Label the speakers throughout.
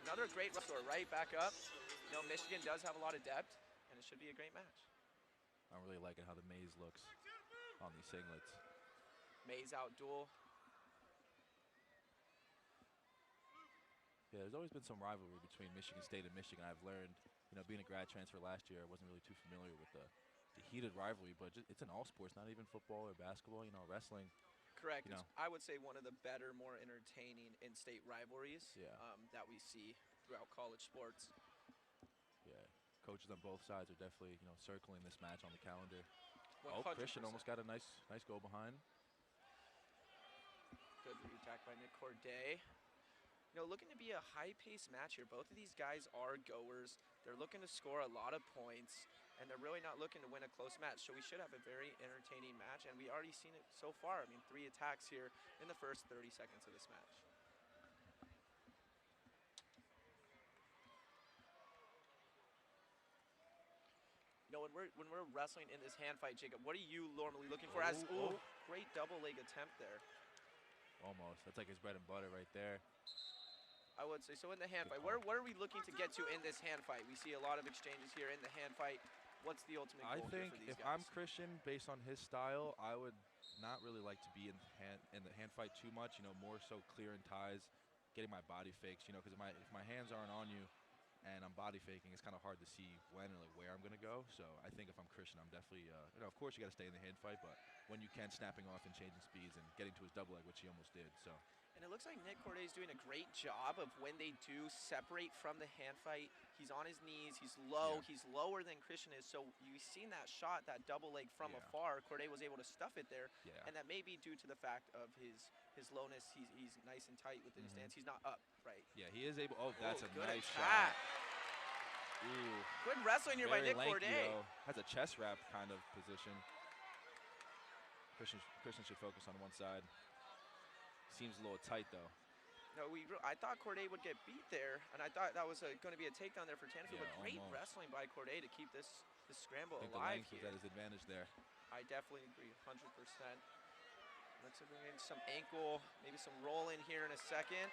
Speaker 1: another great wrestler right back up. You know, Michigan does have a lot of depth, and it should be a great match.
Speaker 2: I'm really liking how the maze looks on these singlets.
Speaker 1: Maze out duel.
Speaker 2: Yeah, there's always been some rivalry between Michigan State and Michigan. I've learned, you know, being a grad transfer last year, I wasn't really too familiar with the heated rivalry, but it's in all sports, not even football or basketball, you know, wrestling.
Speaker 1: Correct.
Speaker 2: You know.
Speaker 1: I would say one of the better, more entertaining in-state rivalries that we see throughout college sports.
Speaker 2: Yeah, coaches on both sides are definitely, you know, circling this match on the calendar.
Speaker 1: 100%.
Speaker 2: Oh, Christian almost got a nice goal behind.
Speaker 1: Good attack by Nick Corday. You know, looking to be a high-paced match here. Both of these guys are goers. They're looking to score a lot of points, and they're really not looking to win a close match. So we should have a very entertaining match, and we already seen it so far. I mean, 3 attacks here in the first 30 seconds of this match. You know, when we're wrestling in this hand fight, Jacob, what are you normally looking for? Great double leg attempt there.
Speaker 2: Almost. That's like his bread and butter right there.
Speaker 1: I would say so in the hand fight. What are we looking to get to in this hand fight? We see a lot of exchanges here in the hand fight. What's the ultimate goal here for these guys?
Speaker 2: I think if I'm Christian, based on his style, I would not really like to be in the hand fight too much. You know, more so clearing ties, getting my body fakes. You know, because if my hands aren't on you and I'm body faking, it's kind of hard to see when or like where I'm gonna go. So I think if I'm Christian, I'm definitely you know, of course you got to stay in the hand fight, but when you can, snapping off and changing speeds and getting to his double leg, which he almost did. So.
Speaker 1: And it looks like Nick Corday is doing a great job of when they do separate from the hand fight. He's on his knees, he's low, he's lower than Christian is. So you've seen that shot, that double leg from afar. Corday was able to stuff it there. And that may be due to the fact of his lowness. He's nice and tight within his stance. He's not up, right?
Speaker 2: Yeah, he is able. Oh, that's a nice
Speaker 1: attack.
Speaker 2: Shot. Ooh.
Speaker 1: Good wrestling here by Nick Corday.
Speaker 2: Has a chest wrap kind of position. Christian should focus on one side. Seems a little tight though.
Speaker 1: No, I thought Corday would get beat there, and I thought that was going to be a takedown there for Tanefeu. But great wrestling by Corday to keep this scramble alive
Speaker 2: the length
Speaker 1: here.
Speaker 2: Was at his advantage there.
Speaker 1: I definitely agree, 100%. Looks like we're getting some ankle, maybe some roll in here in a second.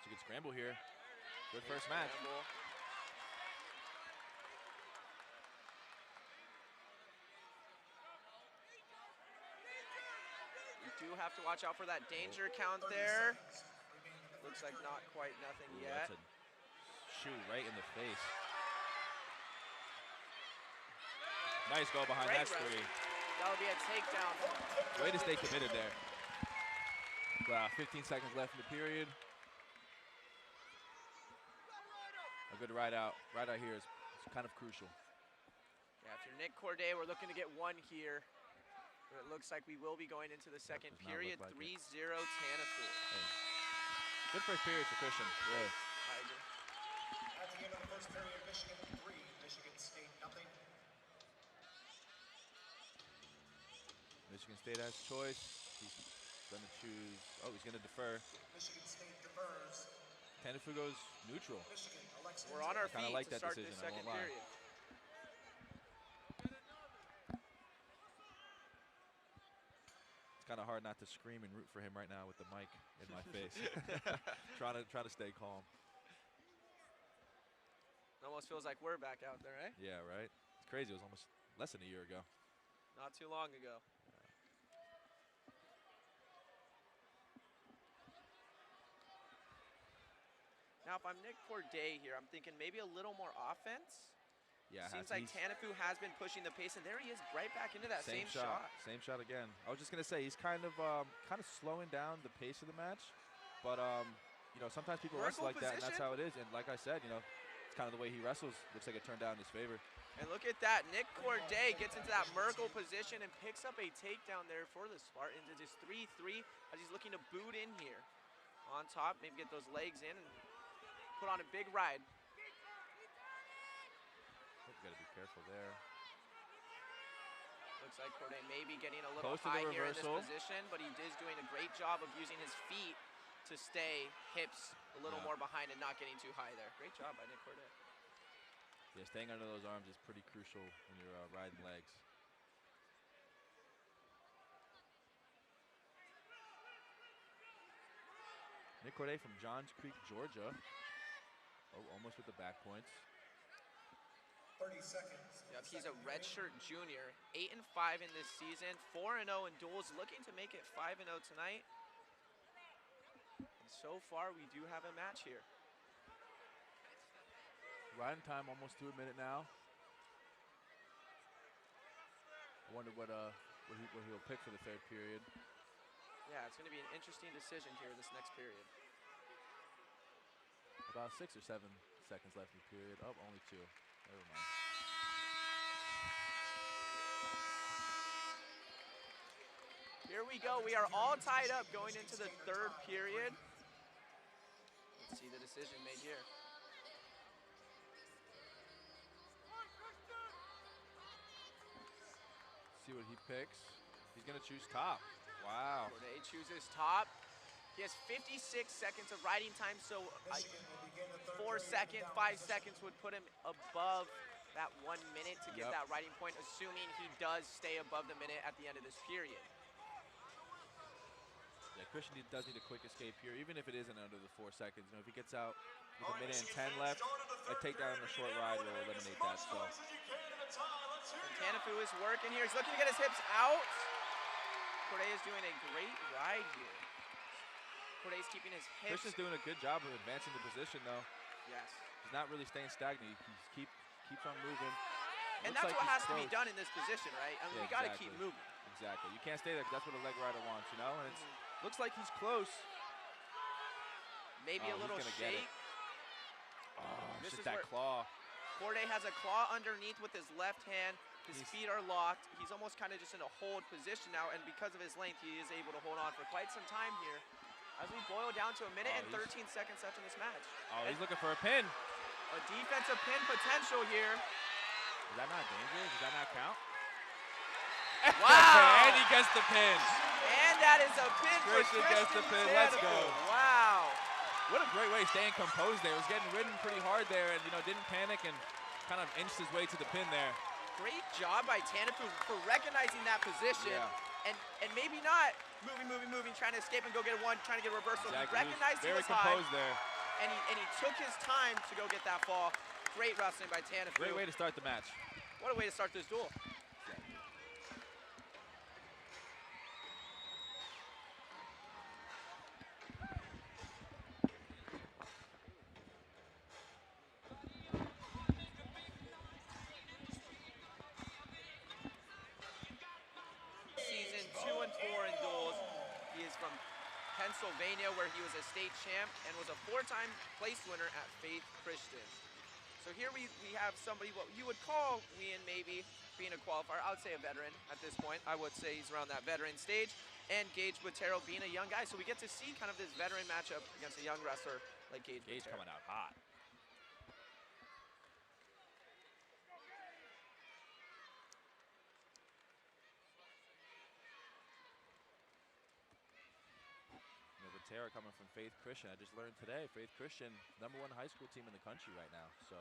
Speaker 2: It's a good scramble here. Good first match.
Speaker 1: You do have to watch out for that danger count there. Looks like not quite nothing yet.
Speaker 2: That's a shoe right in the face. Nice go behind that three.
Speaker 1: That would be a takedown.
Speaker 2: Way to stay committed there. Wow, 15 seconds left in the period. A good ride out. Ride out here is kind of crucial.
Speaker 1: Yeah, if you're Nick Corday, we're looking to get one here. But it looks like we will be going into the second period. 3-0 Tanefeu.
Speaker 2: Hey. Good first period for Christian, really.
Speaker 1: I agree.
Speaker 3: At the end of the first period, Michigan 3, Michigan State 0.
Speaker 2: Michigan State has choice. He's going to choose. Oh, he's going to defer.
Speaker 3: Michigan State defers.
Speaker 2: Tanefeu goes neutral.
Speaker 3: Michigan elects.
Speaker 1: We're on our feet
Speaker 2: like
Speaker 1: to start this second period.
Speaker 2: It's kind of hard not to scream and root for him right now with the mic in my face. trying to stay calm.
Speaker 1: It almost feels like we're back out there, right?
Speaker 2: Yeah, right. It's crazy. It was almost less than a year ago.
Speaker 1: Not too long ago. Now, if I'm Nick Corday here, I'm thinking maybe a little more offense.
Speaker 2: Yeah,
Speaker 1: seems like Tanefeu has been pushing the pace, and there he is, right back into that same shot.
Speaker 2: Same shot again. I was just gonna say he's kind of slowing down the pace of the match, but you know, sometimes people wrestle like that, and that's how it is. And like I said, you know, it's kind of the way he wrestles. Looks like it turned out in his favor.
Speaker 1: And look at that, Nick Corday gets into that Merkle position and picks up a takedown there for the Spartans. It is 3-3 as he's looking to boot in here. On top, maybe get those legs in and put on a big ride.
Speaker 2: Got to be careful there.
Speaker 1: Looks like Corday may be getting a little high here in this position, but he is doing a great job of using his feet to stay hips a little more behind and not getting too high there. Great job by Nick Corday.
Speaker 2: Yeah, staying under those arms is pretty crucial when you're riding legs. Nick Corday from Johns Creek, Georgia. Oh, almost with the back points.
Speaker 3: 30 seconds.
Speaker 1: Yep, he's a redshirt junior, 8-5 in this season, 4-0 in duels, looking to make it 5-0 tonight. And so far, we do have a match here.
Speaker 2: Riding time almost to a minute now. I wonder what he'll pick for the third period.
Speaker 1: Yeah, it's going to be an interesting decision here this next period.
Speaker 2: About 6 or 7 seconds left in the period. Oh, only 2. Never mind.
Speaker 1: Here we go. We are all tied up going into the third period. Let's see the decision made here.
Speaker 2: See what he picks. He's going to choose top. Wow.
Speaker 1: Corday chooses top. He has 56 seconds of riding time, so 4 seconds, 5 seconds would put him above that 1 minute to get that riding point, assuming he does stay above the minute at the end of this period.
Speaker 2: Yeah, Christian does need a quick escape here, even if it isn't under the 4 seconds. You know, if he gets out with a minute and 10 left, a takedown on the short ride will eliminate that. So.
Speaker 1: And Tanefeu is working here. He's looking to get his hips out. Corday is doing a great ride here. Corday's keeping his hips.
Speaker 2: Christian's doing a good job of advancing the position, though.
Speaker 1: Yes.
Speaker 2: He's not really staying stagnant. He keeps on moving.
Speaker 1: And that's what has to be done in this position, right? I mean, we got to keep moving.
Speaker 2: Exactly. You can't stay there because that's what a leg rider wants, you know? And it looks like he's close.
Speaker 1: Maybe a little shake.
Speaker 2: Oh, this is that claw.
Speaker 1: Corday has a claw underneath with his left hand. His feet are locked. He's almost kind of just in a hold position now, and because of his length, he is able to hold on for quite some time here. As we boil down to a minute and 13 seconds left in this match.
Speaker 2: Oh, he's looking for a pin.
Speaker 1: A defensive pin potential here.
Speaker 2: Is that not dangerous? Does that not count?
Speaker 1: Wow!
Speaker 2: And he gets the pin.
Speaker 1: And that is a pin for Christian
Speaker 2: gets the pin.
Speaker 1: Tanefeu.
Speaker 2: Let's go.
Speaker 1: Wow.
Speaker 2: What a great way of staying composed there. He was getting ridden pretty hard there and, you know, didn't panic and kind of inched his way to the pin there.
Speaker 1: Great job by Tanefeu for recognizing that position and maybe not moving, trying to escape and go get a one, trying to get a reversal.
Speaker 2: Exactly.
Speaker 1: He recognized he
Speaker 2: very
Speaker 1: was
Speaker 2: composed
Speaker 1: high,
Speaker 2: there.
Speaker 1: And he took his time to go get that fall. Great wrestling by Tanefeu.
Speaker 2: Great way to start the match.
Speaker 1: What a way to start this duel. Season 2 and 4 in duels. He is from Pennsylvania, where he was a state champ and was a 4-time place winner at Faith Christian. So here we have somebody, what you would call Ian maybe being a qualifier. I would say a veteran at this point. I would say he's around that veteran stage. And Gage Botero being a young guy. So we get to see kind of this veteran matchup against a young wrestler like Gage Botero.
Speaker 2: Coming out hot. Botero coming from Faith Christian. I just learned today, Faith Christian, #1 high school team in the country right now. So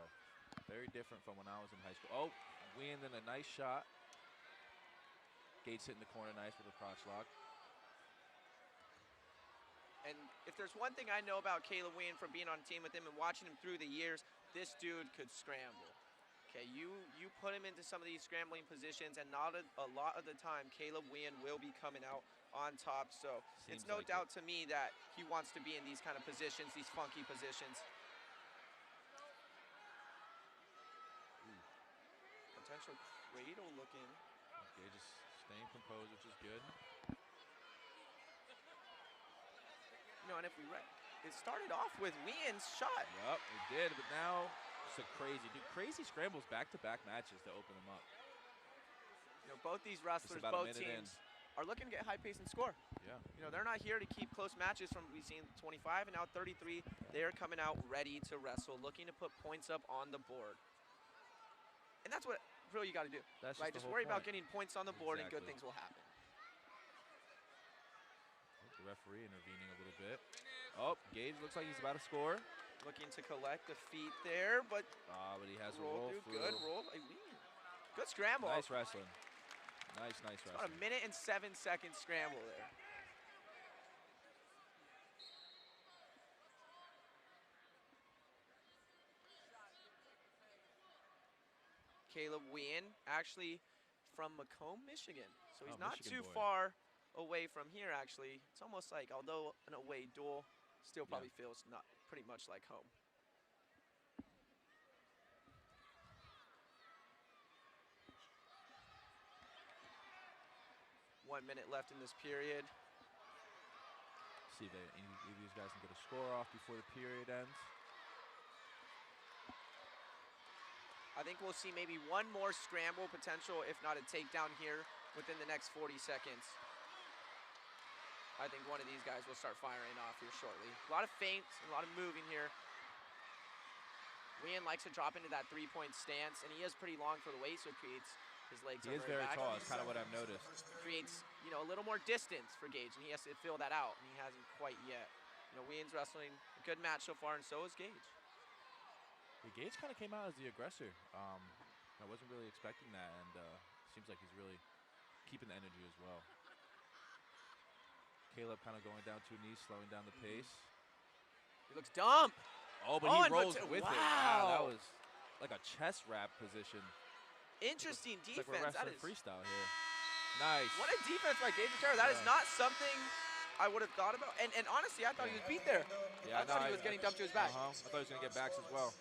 Speaker 2: very different from when I was in high school. Oh, Wien in a nice shot. Gates hitting the corner nice with a crotch lock.
Speaker 1: And if there's one thing I know about Caleb Wien from being on a team with him and watching him through the years, this dude could scramble. Okay, you put him into some of these scrambling positions, and not a lot of the time, Caleb Wien will be coming out on top. So it's no doubt to me that he wants to be in these kind of positions, these funky positions. Potential cradle looking.
Speaker 2: Okay, just staying composed, which is good.
Speaker 1: You know, and if we it started off with Wien's shot.
Speaker 2: Yep, it did, but now it's a crazy scrambles back-to-back matches to open them up.
Speaker 1: You know, both these wrestlers, both teams are looking to get high pace and score.
Speaker 2: Yeah.
Speaker 1: You know, they're not here to keep close matches from we've seen 25 and now 33. They're coming out ready to wrestle, looking to put points up on the board. And that's what really you got to do.
Speaker 2: That's
Speaker 1: right? Just worry about getting points on the board and good things will happen.
Speaker 2: The referee intervening a little bit. Oh, Gage looks like he's about to score.
Speaker 1: Looking to collect the feet there, but
Speaker 2: he has a roll through.
Speaker 1: Good roll. Good scramble.
Speaker 2: Nice wrestling. Nice wrestling.
Speaker 1: About a minute and 7 seconds scramble there. Caleb Wien, actually from Macomb, Michigan. So he's
Speaker 2: Oh,
Speaker 1: not
Speaker 2: Michigan
Speaker 1: too
Speaker 2: boy.
Speaker 1: far away from here, actually. It's almost like, although an away duel, still probably feels not pretty much like home. One minute left in this period.
Speaker 2: See if any of these guys can get a score off before the period ends.
Speaker 1: I think we'll see maybe one more scramble potential, if not a takedown here within the next 40 seconds. I think one of these guys will start firing off here shortly. A lot of feints, a lot of moving here. Wien likes to drop into that three-point stance, and he is pretty long for the weight, so it creates his legs.
Speaker 2: He is very tall. That's kind of what I've noticed.
Speaker 1: Creates, you know, a little more distance for Gage, and he has to fill that out, and he hasn't quite yet. You know, Wien's wrestling a good match so far, and so is Gage.
Speaker 2: Yeah, Gage kind of came out as the aggressor. I wasn't really expecting that, and seems like he's really keeping the energy as well. Caleb kind of going down 2 knees, slowing down the pace.
Speaker 1: He looks dumb.
Speaker 2: Oh, but he rolls with it. Wow, that was like a chest wrap position.
Speaker 1: Interesting defense.
Speaker 2: Like we're wrestling freestyle here. Nice.
Speaker 1: What a defense by Gage Botero. That is not something I would have thought about. And honestly, I thought he was beat there.
Speaker 2: Yeah,
Speaker 1: I thought he was getting dumped to his back.
Speaker 2: I thought he was going to get backs as well.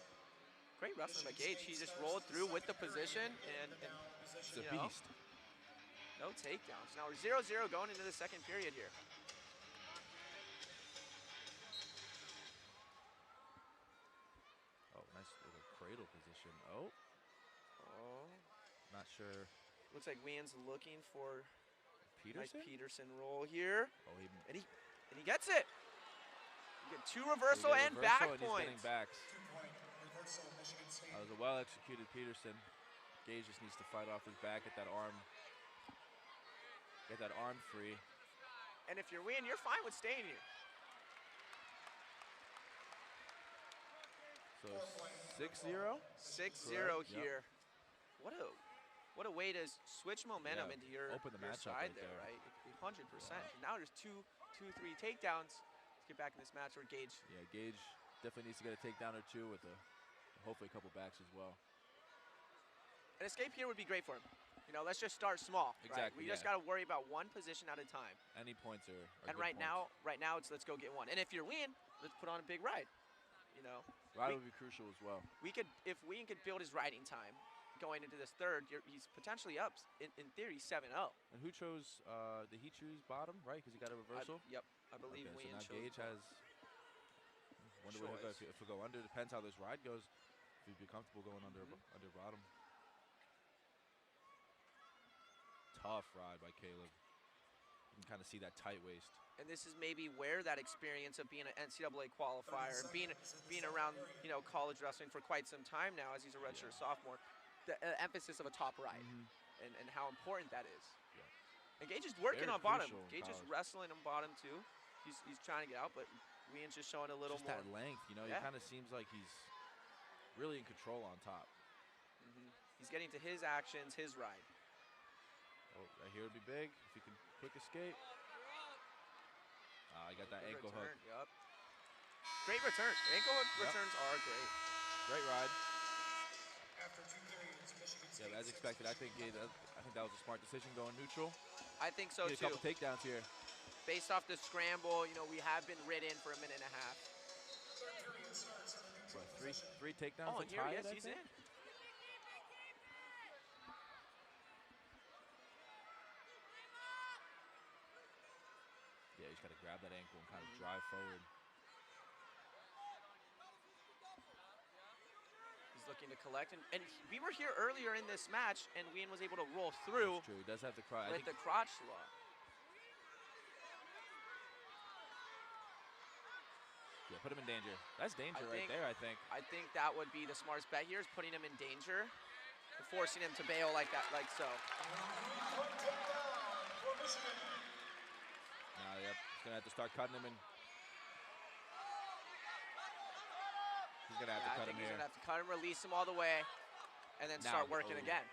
Speaker 1: Great wrestling by Gage. He just rolled through with the position and
Speaker 2: He's a beast.
Speaker 1: No takedowns. Now we're 0-0 going into the second period here.
Speaker 2: Oh, nice little cradle position. Oh. Not sure.
Speaker 1: Looks like Wien's looking for
Speaker 2: Peterson?
Speaker 1: nice Peterson roll here.
Speaker 2: Oh,
Speaker 1: and he gets it. You get 2 reversal and back
Speaker 2: and
Speaker 1: points.
Speaker 2: He's getting backs.
Speaker 3: 2-point reversal, Michigan State.
Speaker 2: That was a well-executed Peterson. Gage just needs to fight off his back, get that arm free.
Speaker 1: And if you're Wien, you're fine with staying here.
Speaker 2: So 6-0?
Speaker 1: 6-0 here. What a way to switch momentum into your side there, right? 100%. And now there's 2-3 takedowns. Let's get back in this match where Gage.
Speaker 2: Yeah, Gage definitely needs to get a takedown or 2 with hopefully a couple backs as well.
Speaker 1: An escape here would be great for him. You know, let's just start small.
Speaker 2: Exactly.
Speaker 1: Right? We just got to worry about one position at a time.
Speaker 2: Any points are
Speaker 1: and right now it's let's go get one. And if you're Wien, let's put on a big ride. You know,
Speaker 2: ride would be crucial as well.
Speaker 1: If Wien could build his riding time going into this third, he's potentially up in theory 7-0.
Speaker 2: And who chose? Did he choose bottom? Right, because he got a reversal.
Speaker 1: Yep, I believe Wien
Speaker 2: so now
Speaker 1: chose.
Speaker 2: Gage has. Wonder what if we go under. Depends how this ride goes. If he'd be comfortable going under bottom. Tough ride by Caleb. You can kind of see that tight waist.
Speaker 1: And this is maybe where that experience of being an NCAA qualifier and being around, you know, college wrestling for quite some time now as he's a redshirt sophomore, the emphasis of a top ride and how important that is. Yeah. And Gage is working on bottom. Gage is wrestling on bottom too. He's trying to get out, but Wien's just showing a little more.
Speaker 2: That length, you know, he kind of seems like he's really in control on top.
Speaker 1: He's getting to his actions, his ride.
Speaker 2: Oh, right here would be big if he can quick escape. I got that ankle hook.
Speaker 1: Yep. Great return. Ankle hook returns are great.
Speaker 2: Great ride.
Speaker 3: After 2 periods, Michigan State.
Speaker 2: Yeah, as expected. I think that was a smart decision going neutral.
Speaker 1: I think so too.
Speaker 2: A couple takedowns here.
Speaker 1: Based off the scramble, you know, we have been ridden for a minute and a half.
Speaker 3: Third period starts in a neutral
Speaker 2: What, three takedowns?
Speaker 1: Oh, and here he is. He's in.
Speaker 2: Yeah, he's got to grab that ankle and kind of drive forward.
Speaker 1: He's looking to collect. And we were here earlier in this match, and Wien was able to roll through.
Speaker 2: That's true. He does have the crotch.
Speaker 1: With the crotch lock.
Speaker 2: Yeah, put him in danger. That's danger right there, I think.
Speaker 1: I think that would be the smartest bet here is putting him in danger and forcing him to bail like that, like so.
Speaker 2: Yep. He's going to have to start cutting him in. He's going to have to cut him here.
Speaker 1: He's going to have to cut him, release him all the way, and then start working again.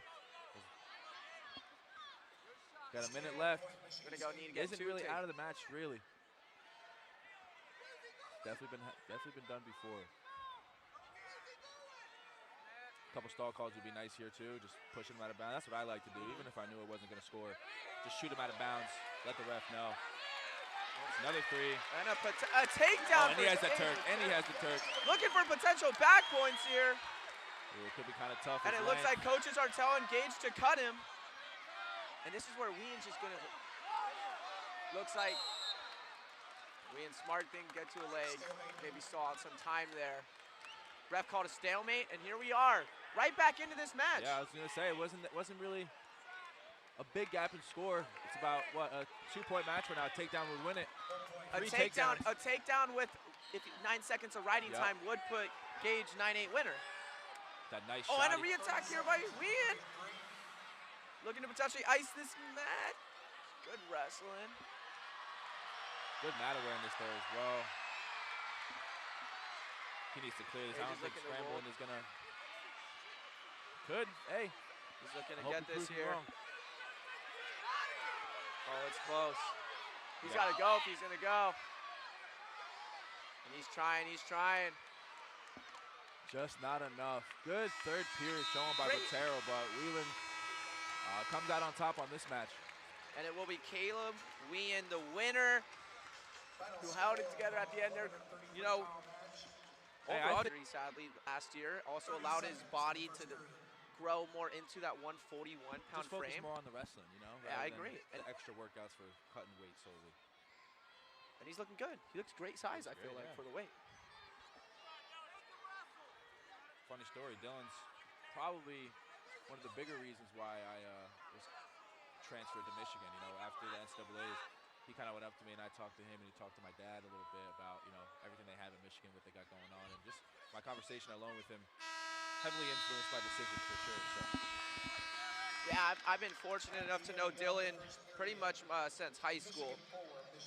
Speaker 2: Got a minute left.
Speaker 1: Gonna go need to get
Speaker 2: Isn't really out of the match, really. Definitely been done before. A couple stall calls would be nice here too, just pushing him out of bounds. That's what I like to do, even if I knew it wasn't going to score. Just shoot him out of bounds, let the ref know. Another three.
Speaker 1: And a takedown.
Speaker 2: Oh, and he has the Turk, and he has the Turk.
Speaker 1: Looking for potential back points here.
Speaker 2: Ooh, it could be kind of tough.
Speaker 1: And it looks like coaches are telling Gage to cut him. And this is where Wean's just going to, looks like Wean smart thing, get to a leg, maybe stall out some time there. Ref called a stalemate, and here we are, right back into this match.
Speaker 2: Yeah, I was going to say, it wasn't really a big gap in score. It's about, what, a 2-point match right now. A takedown would win it.
Speaker 1: A takedown with 9 seconds of riding time would put Gage 9-8 winner.
Speaker 2: That nice
Speaker 1: shot.
Speaker 2: Oh,
Speaker 1: and a re-attack here by Wean. Looking to potentially ice this match. Good wrestling.
Speaker 2: Good mat awareness there as well. He needs to clear this. I don't think Scrambling is gonna. Good. Hey.
Speaker 1: He's looking to get this here. Oh, it's close. He's got to go if he's gonna go. And he's trying.
Speaker 2: Just not enough. Good third period shown by Botero, but Whelan comes out on top on this match.
Speaker 1: And it will be Caleb Wean, the winner, who held it together at the end there. You know, overall, sadly, last year also allowed his body to grow more into that 141-pound frame.
Speaker 2: Focus more on the wrestling, you know?
Speaker 1: Yeah, I agree.
Speaker 2: And extra workouts for cutting weight solely.
Speaker 1: And he's looking good. He looks great size, I feel like, for the weight.
Speaker 2: Funny story, Dylan's probably one of the bigger reasons why I was transferred to Michigan. You know, after the NCAAs, he kind of went up to me and I talked to him and he talked to my dad a little bit about, you know, everything they have in Michigan, what they got going on, and just my conversation alone with him heavily influenced my decision for sure. So.
Speaker 1: Yeah, I've been fortunate enough to know Dylan pretty much since high school,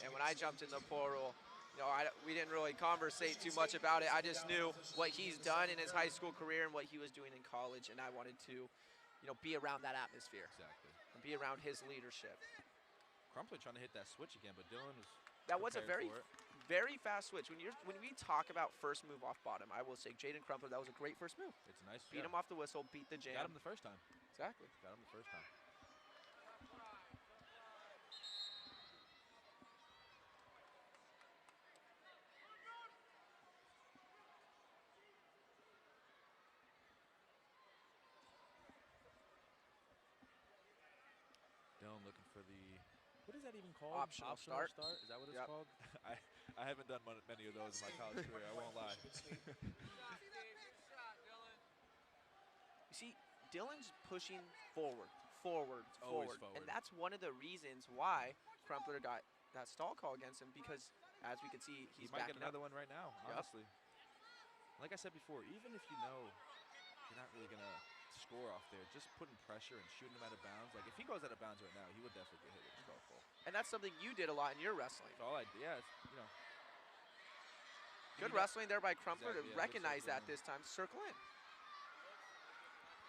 Speaker 1: and when I jumped in the portal, you know, we didn't really conversate too much about it. I just knew what he's done in his high school career and what he was doing in college, and I wanted to, you know, be around that atmosphere.
Speaker 2: Exactly.
Speaker 1: And be around his leadership.
Speaker 2: Crumpler trying to hit that switch again, but Dylan was.
Speaker 1: That was a very fast switch. When we talk about first move off bottom, I will say Jaden Crumpler, that was a great first move.
Speaker 2: It's a nice.
Speaker 1: Beat him off the whistle, beat the jam.
Speaker 2: Got him the first time.
Speaker 1: Exactly.
Speaker 2: Got him the first time. Dylan looking for the, what is that even called?
Speaker 1: Optional start.
Speaker 2: Is that what it's called? I haven't done many of those in my college career, I won't lie.
Speaker 1: You see, Dylan's pushing forward. And that's one of the reasons why Crumpler got that stall call against him, because as we can see,
Speaker 2: he might get another one right now, honestly. Like I said before, even if you know you're not really going to score off there, just putting pressure and shooting him out of bounds. Like, if he goes out of bounds right now, he would definitely get hit with a stall call.
Speaker 1: And that's something you did a lot in your wrestling.
Speaker 2: That's all I did, yeah, you know.
Speaker 1: Good wrestling there by Crumpler to recognize that this time, circle in.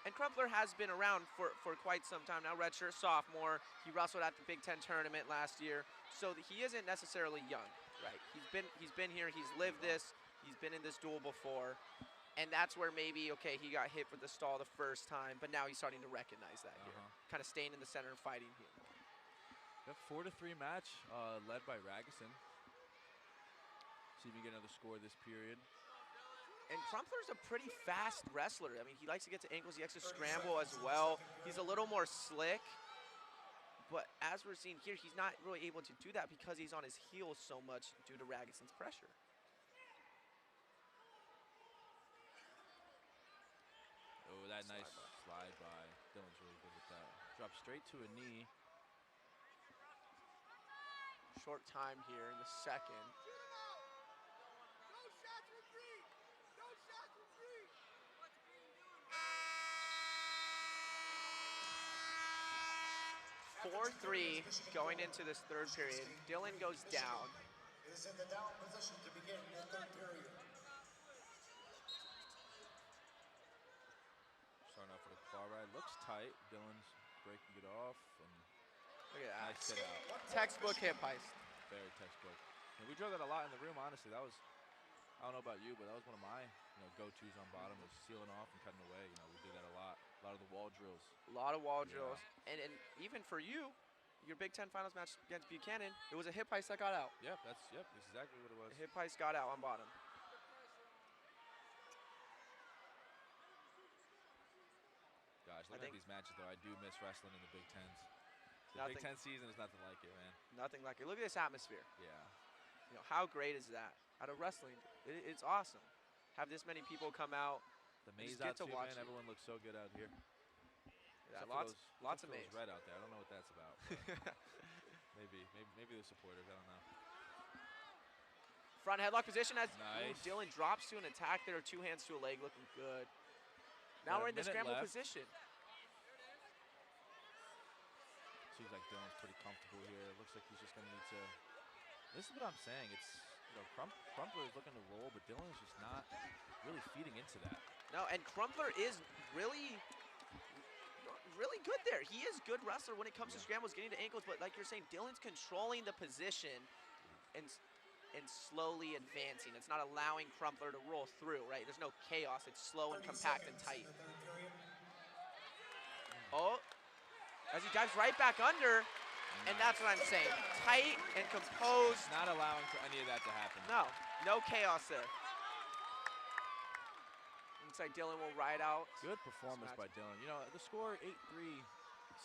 Speaker 1: And Crumpler has been around for quite some time now, redshirt sophomore. He wrestled at the Big Ten tournament last year, so he isn't necessarily young, right? He's been here, he's lived this, he's been in this duel before, and that's where maybe, okay, he got hit with the stall the first time, but now he's starting to recognize that here, kind of staying in the center and fighting here.
Speaker 2: Yep, 4-3 match, led by Ragusan. See if we get another score this period.
Speaker 1: And Crumpler's a pretty fast wrestler. I mean, he likes to get to ankles. He likes to scramble as well. He's a little more slick. But as we're seeing here, he's not really able to do that because he's on his heels so much due to Ragusan's pressure.
Speaker 2: Oh, that nice slide by. Dylan's really good with that. Drop straight to a knee.
Speaker 1: Short time here in the second. 4-3 going into this third period. Dylan goes down.
Speaker 3: It is in the down position to begin the third period.
Speaker 2: Starting off with a claw ride. Looks tight. Dylan's breaking it off. And
Speaker 1: look at that.
Speaker 2: nice hit out.
Speaker 1: Textbook hip heist.
Speaker 2: Very textbook. And we drilled that a lot in the room, honestly. That was I don't know about you, but that was one of my go-tos on bottom was sealing off and cutting away. We did that a lot. A lot of the wall drills.
Speaker 1: A lot of wall drills. And even for you, your Big Ten Finals match against Buchanan, it was a hip heist that got out.
Speaker 2: Yep, that's exactly what it was.
Speaker 1: A hip heist got out on bottom.
Speaker 2: Gosh, looking at these matches, though, I do miss wrestling in the Big Tens. The Big Ten season is nothing like it, man.
Speaker 1: Nothing like it. Look at this atmosphere.
Speaker 2: Yeah.
Speaker 1: How great is that? Out of wrestling, it's awesome. Have this many people come out.
Speaker 2: The maze out too, man. Everyone looks so good out here.
Speaker 1: Yeah, lots of maze.
Speaker 2: Red out there. I don't know what that's about. maybe they're supporters. I don't know.
Speaker 1: Front headlock position as
Speaker 2: nice.
Speaker 1: Dylan drops to an attack there. 2 hands to a leg, looking good. Now we're in the scramble position.
Speaker 2: Seems like Dylan's pretty comfortable here. Looks like he's just going to need to. This is what I'm saying. It's Crumpler is looking to roll, but Dylan's just not really feeding into that.
Speaker 1: No, and Crumpler is really good there. He is good wrestler when it comes to scrambles, getting to ankles, but like you're saying, Dylan's controlling the position and slowly advancing. It's not allowing Crumpler to roll through, right? There's no chaos. It's slow and compact and tight. Oh, as he dives right back under, and that's what I'm saying. Tight and composed.
Speaker 2: Not allowing for any of that to happen.
Speaker 1: No chaos there. Looks like Dylan will ride out.
Speaker 2: Good performance by Dylan. The score 8-3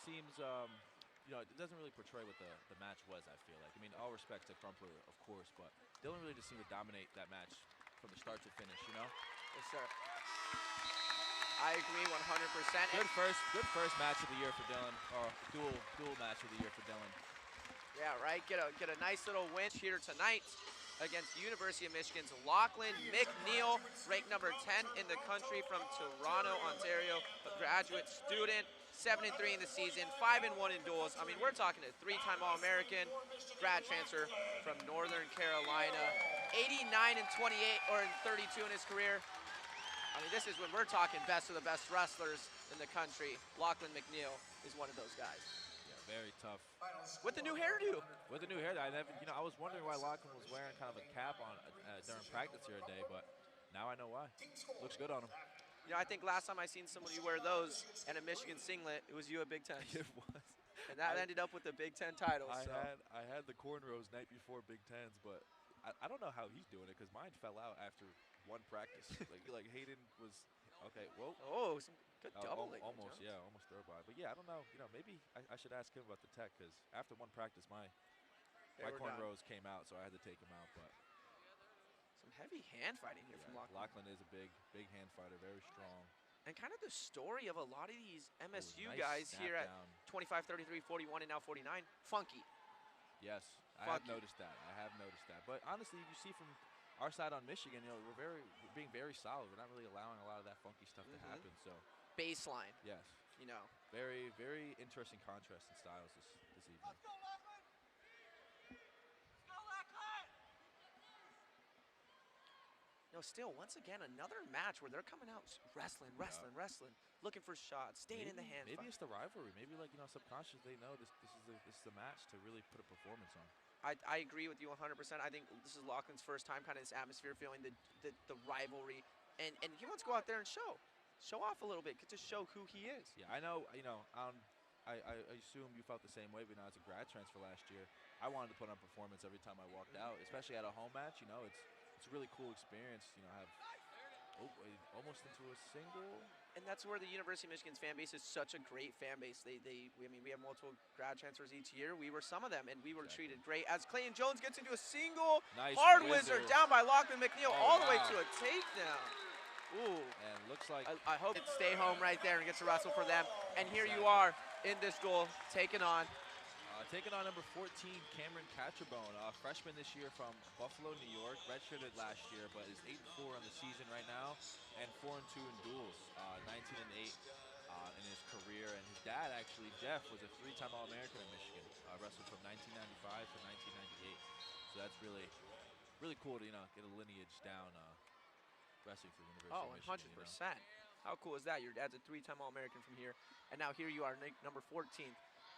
Speaker 2: seems, it doesn't really portray what the match was, I feel like. I mean, all respect to Crumpler, of course, but Dylan really just seemed to dominate that match from the start to finish,
Speaker 1: Yes, sir. I agree 100%.
Speaker 2: Good first match of the year for Dylan, or dual match of the year for Dylan.
Speaker 1: Yeah, right. Get a nice little win here tonight against University of Michigan's Lachlan McNeil, ranked number 10 in the country from Toronto, Ontario, a graduate student, 7-3 in the season, 5-1 in duels. I mean, we're talking a 3-time All-American, grad transfer from Northern Carolina, 89-28 or 32 in his career. I mean, this is when we're talking best of the best wrestlers in the country. Lachlan McNeil is one of those guys.
Speaker 2: Yeah, very tough.
Speaker 1: With the new hairdo.
Speaker 2: With the new hairdo, I was wondering why Lachlan was wearing kind of a cap on during practice here today, but now I know why. Looks good on him.
Speaker 1: I think last time I seen somebody wear those and a Michigan singlet, it was you at Big Ten.
Speaker 2: It was.
Speaker 1: And that ended up with the Big Ten title.
Speaker 2: I had the cornrows night before Big Tens, but I don't know how he's doing it because mine fell out after one practice. like Hayden was okay. Whoa.
Speaker 1: Oh, some good double.
Speaker 2: Almost throw by. But yeah, I don't know. Maybe I should ask him about the tech because after one practice, my cornrows came out, so I had to take them out. But
Speaker 1: some heavy hand fighting here from Lachlan.
Speaker 2: Lachlan is a big hand fighter, very strong.
Speaker 1: And kind of the story of a lot of these MSU
Speaker 2: nice
Speaker 1: guys here at
Speaker 2: down.
Speaker 1: 25, 33, 41, and now 49. Funky.
Speaker 2: Yes, I have noticed that. But honestly, you see from our side on Michigan, we're being very solid. We're not really allowing a lot of that funky stuff to happen. So
Speaker 1: baseline.
Speaker 2: Yes. Very, very interesting contrast in styles this evening.
Speaker 4: Let's go, Lachlan! Let's go, Lachlan!
Speaker 1: Still, once again, another match where they're coming out wrestling, looking for shots, staying in the hand.
Speaker 2: Maybe it's the rivalry. Maybe subconsciously they know this is the match to really put a performance on.
Speaker 1: I agree with you 100%. I think this is Lachlan's first time kind of this atmosphere, feeling the rivalry, and he wants to go out there and show off a little bit, get to show who he is.
Speaker 2: Yeah, I know. I assume you felt the same way, but as a grad transfer last year, I wanted to put on performance every time I walked out, especially at a home match. It's a really cool experience. Have almost into a single.
Speaker 1: And that's where the University of Michigan's fan base is such a great fan base. We have multiple grad transfers each year. We were some of them, and we were treated great. As Clayton Jones gets into a single,
Speaker 2: nice
Speaker 1: hard wizard down by Lachlan McNeil, all the way to a takedown. Ooh.
Speaker 2: And looks like
Speaker 1: I hope it stay home right there and gets to wrestle for them. And here you are in this duel, taking on
Speaker 2: number 14, Cameron Catrabone, a freshman this year from Buffalo, New York, redshirted last year, but is 8-4 on the season right now, and 4-2 in duels, 19-8 in his career. And his dad, actually, Jeff, was a 3-time All-American in Michigan, wrestled from 1995 to 1998. So that's really, really cool to get a lineage down wrestling for the University of Michigan.
Speaker 1: 100%. How cool is that? Your dad's a 3-time All-American from here, and now here you are, number 14 in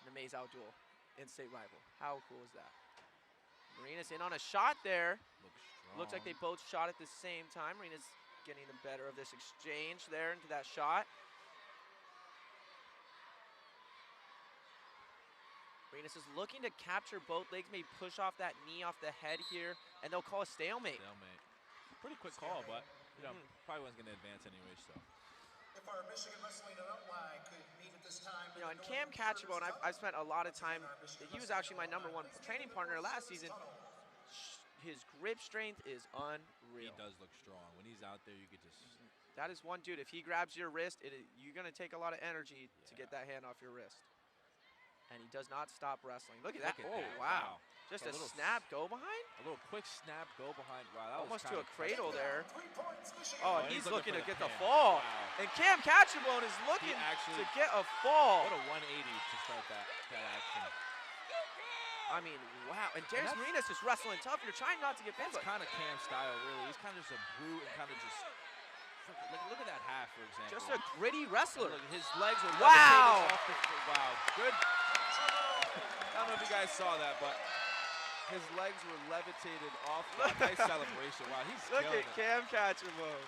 Speaker 1: the Maze Out duel. In-state rival. How cool is that? Marina's in on a shot there.
Speaker 2: Looks strong.
Speaker 1: Looks like they both shot at the same time. Marina's getting the better of this exchange there into that shot. Marinas is looking to capture both legs, maybe push off that knee off the head here, and they'll call a stalemate.
Speaker 2: Stalemate. Pretty quick call, but you know, probably wasn't going to advance anyway, so.
Speaker 3: If our Michigan Wrestling Alumni could meet at this time.
Speaker 1: You know, and Cam Catrabone, I've spent a lot of time, he was actually my #1 training partner last season. His grip strength is unreal.
Speaker 2: He does look strong. When he's out there, you could just...
Speaker 1: That is one dude. If he grabs your wrist, you're going to take a lot of energy to get that hand off your wrist. And he does not stop wrestling. Look at that. Wow. Just a snap go behind?
Speaker 2: A little quick snap go behind. Wow, that
Speaker 1: almost
Speaker 2: was
Speaker 1: to a cradle there.
Speaker 3: Oh,
Speaker 1: and he's looking to get the fall. Wow. And Cam Catrabone is looking to get a fall.
Speaker 2: What a 180 to start that action.
Speaker 1: I mean, wow. And Darius Marinas is wrestling tough. You're trying not to get pinned.
Speaker 2: That's kind of Cam style, really. He's kind of just a brute and kind of just... Look at that half, for example.
Speaker 1: Just a gritty wrestler.
Speaker 2: Look, his legs are
Speaker 1: wow.
Speaker 2: Off the, wow. Good. I don't know if you guys saw that, but his legs were levitated off. Nice celebration. Wow, he's
Speaker 1: Look at Cam Catrabone.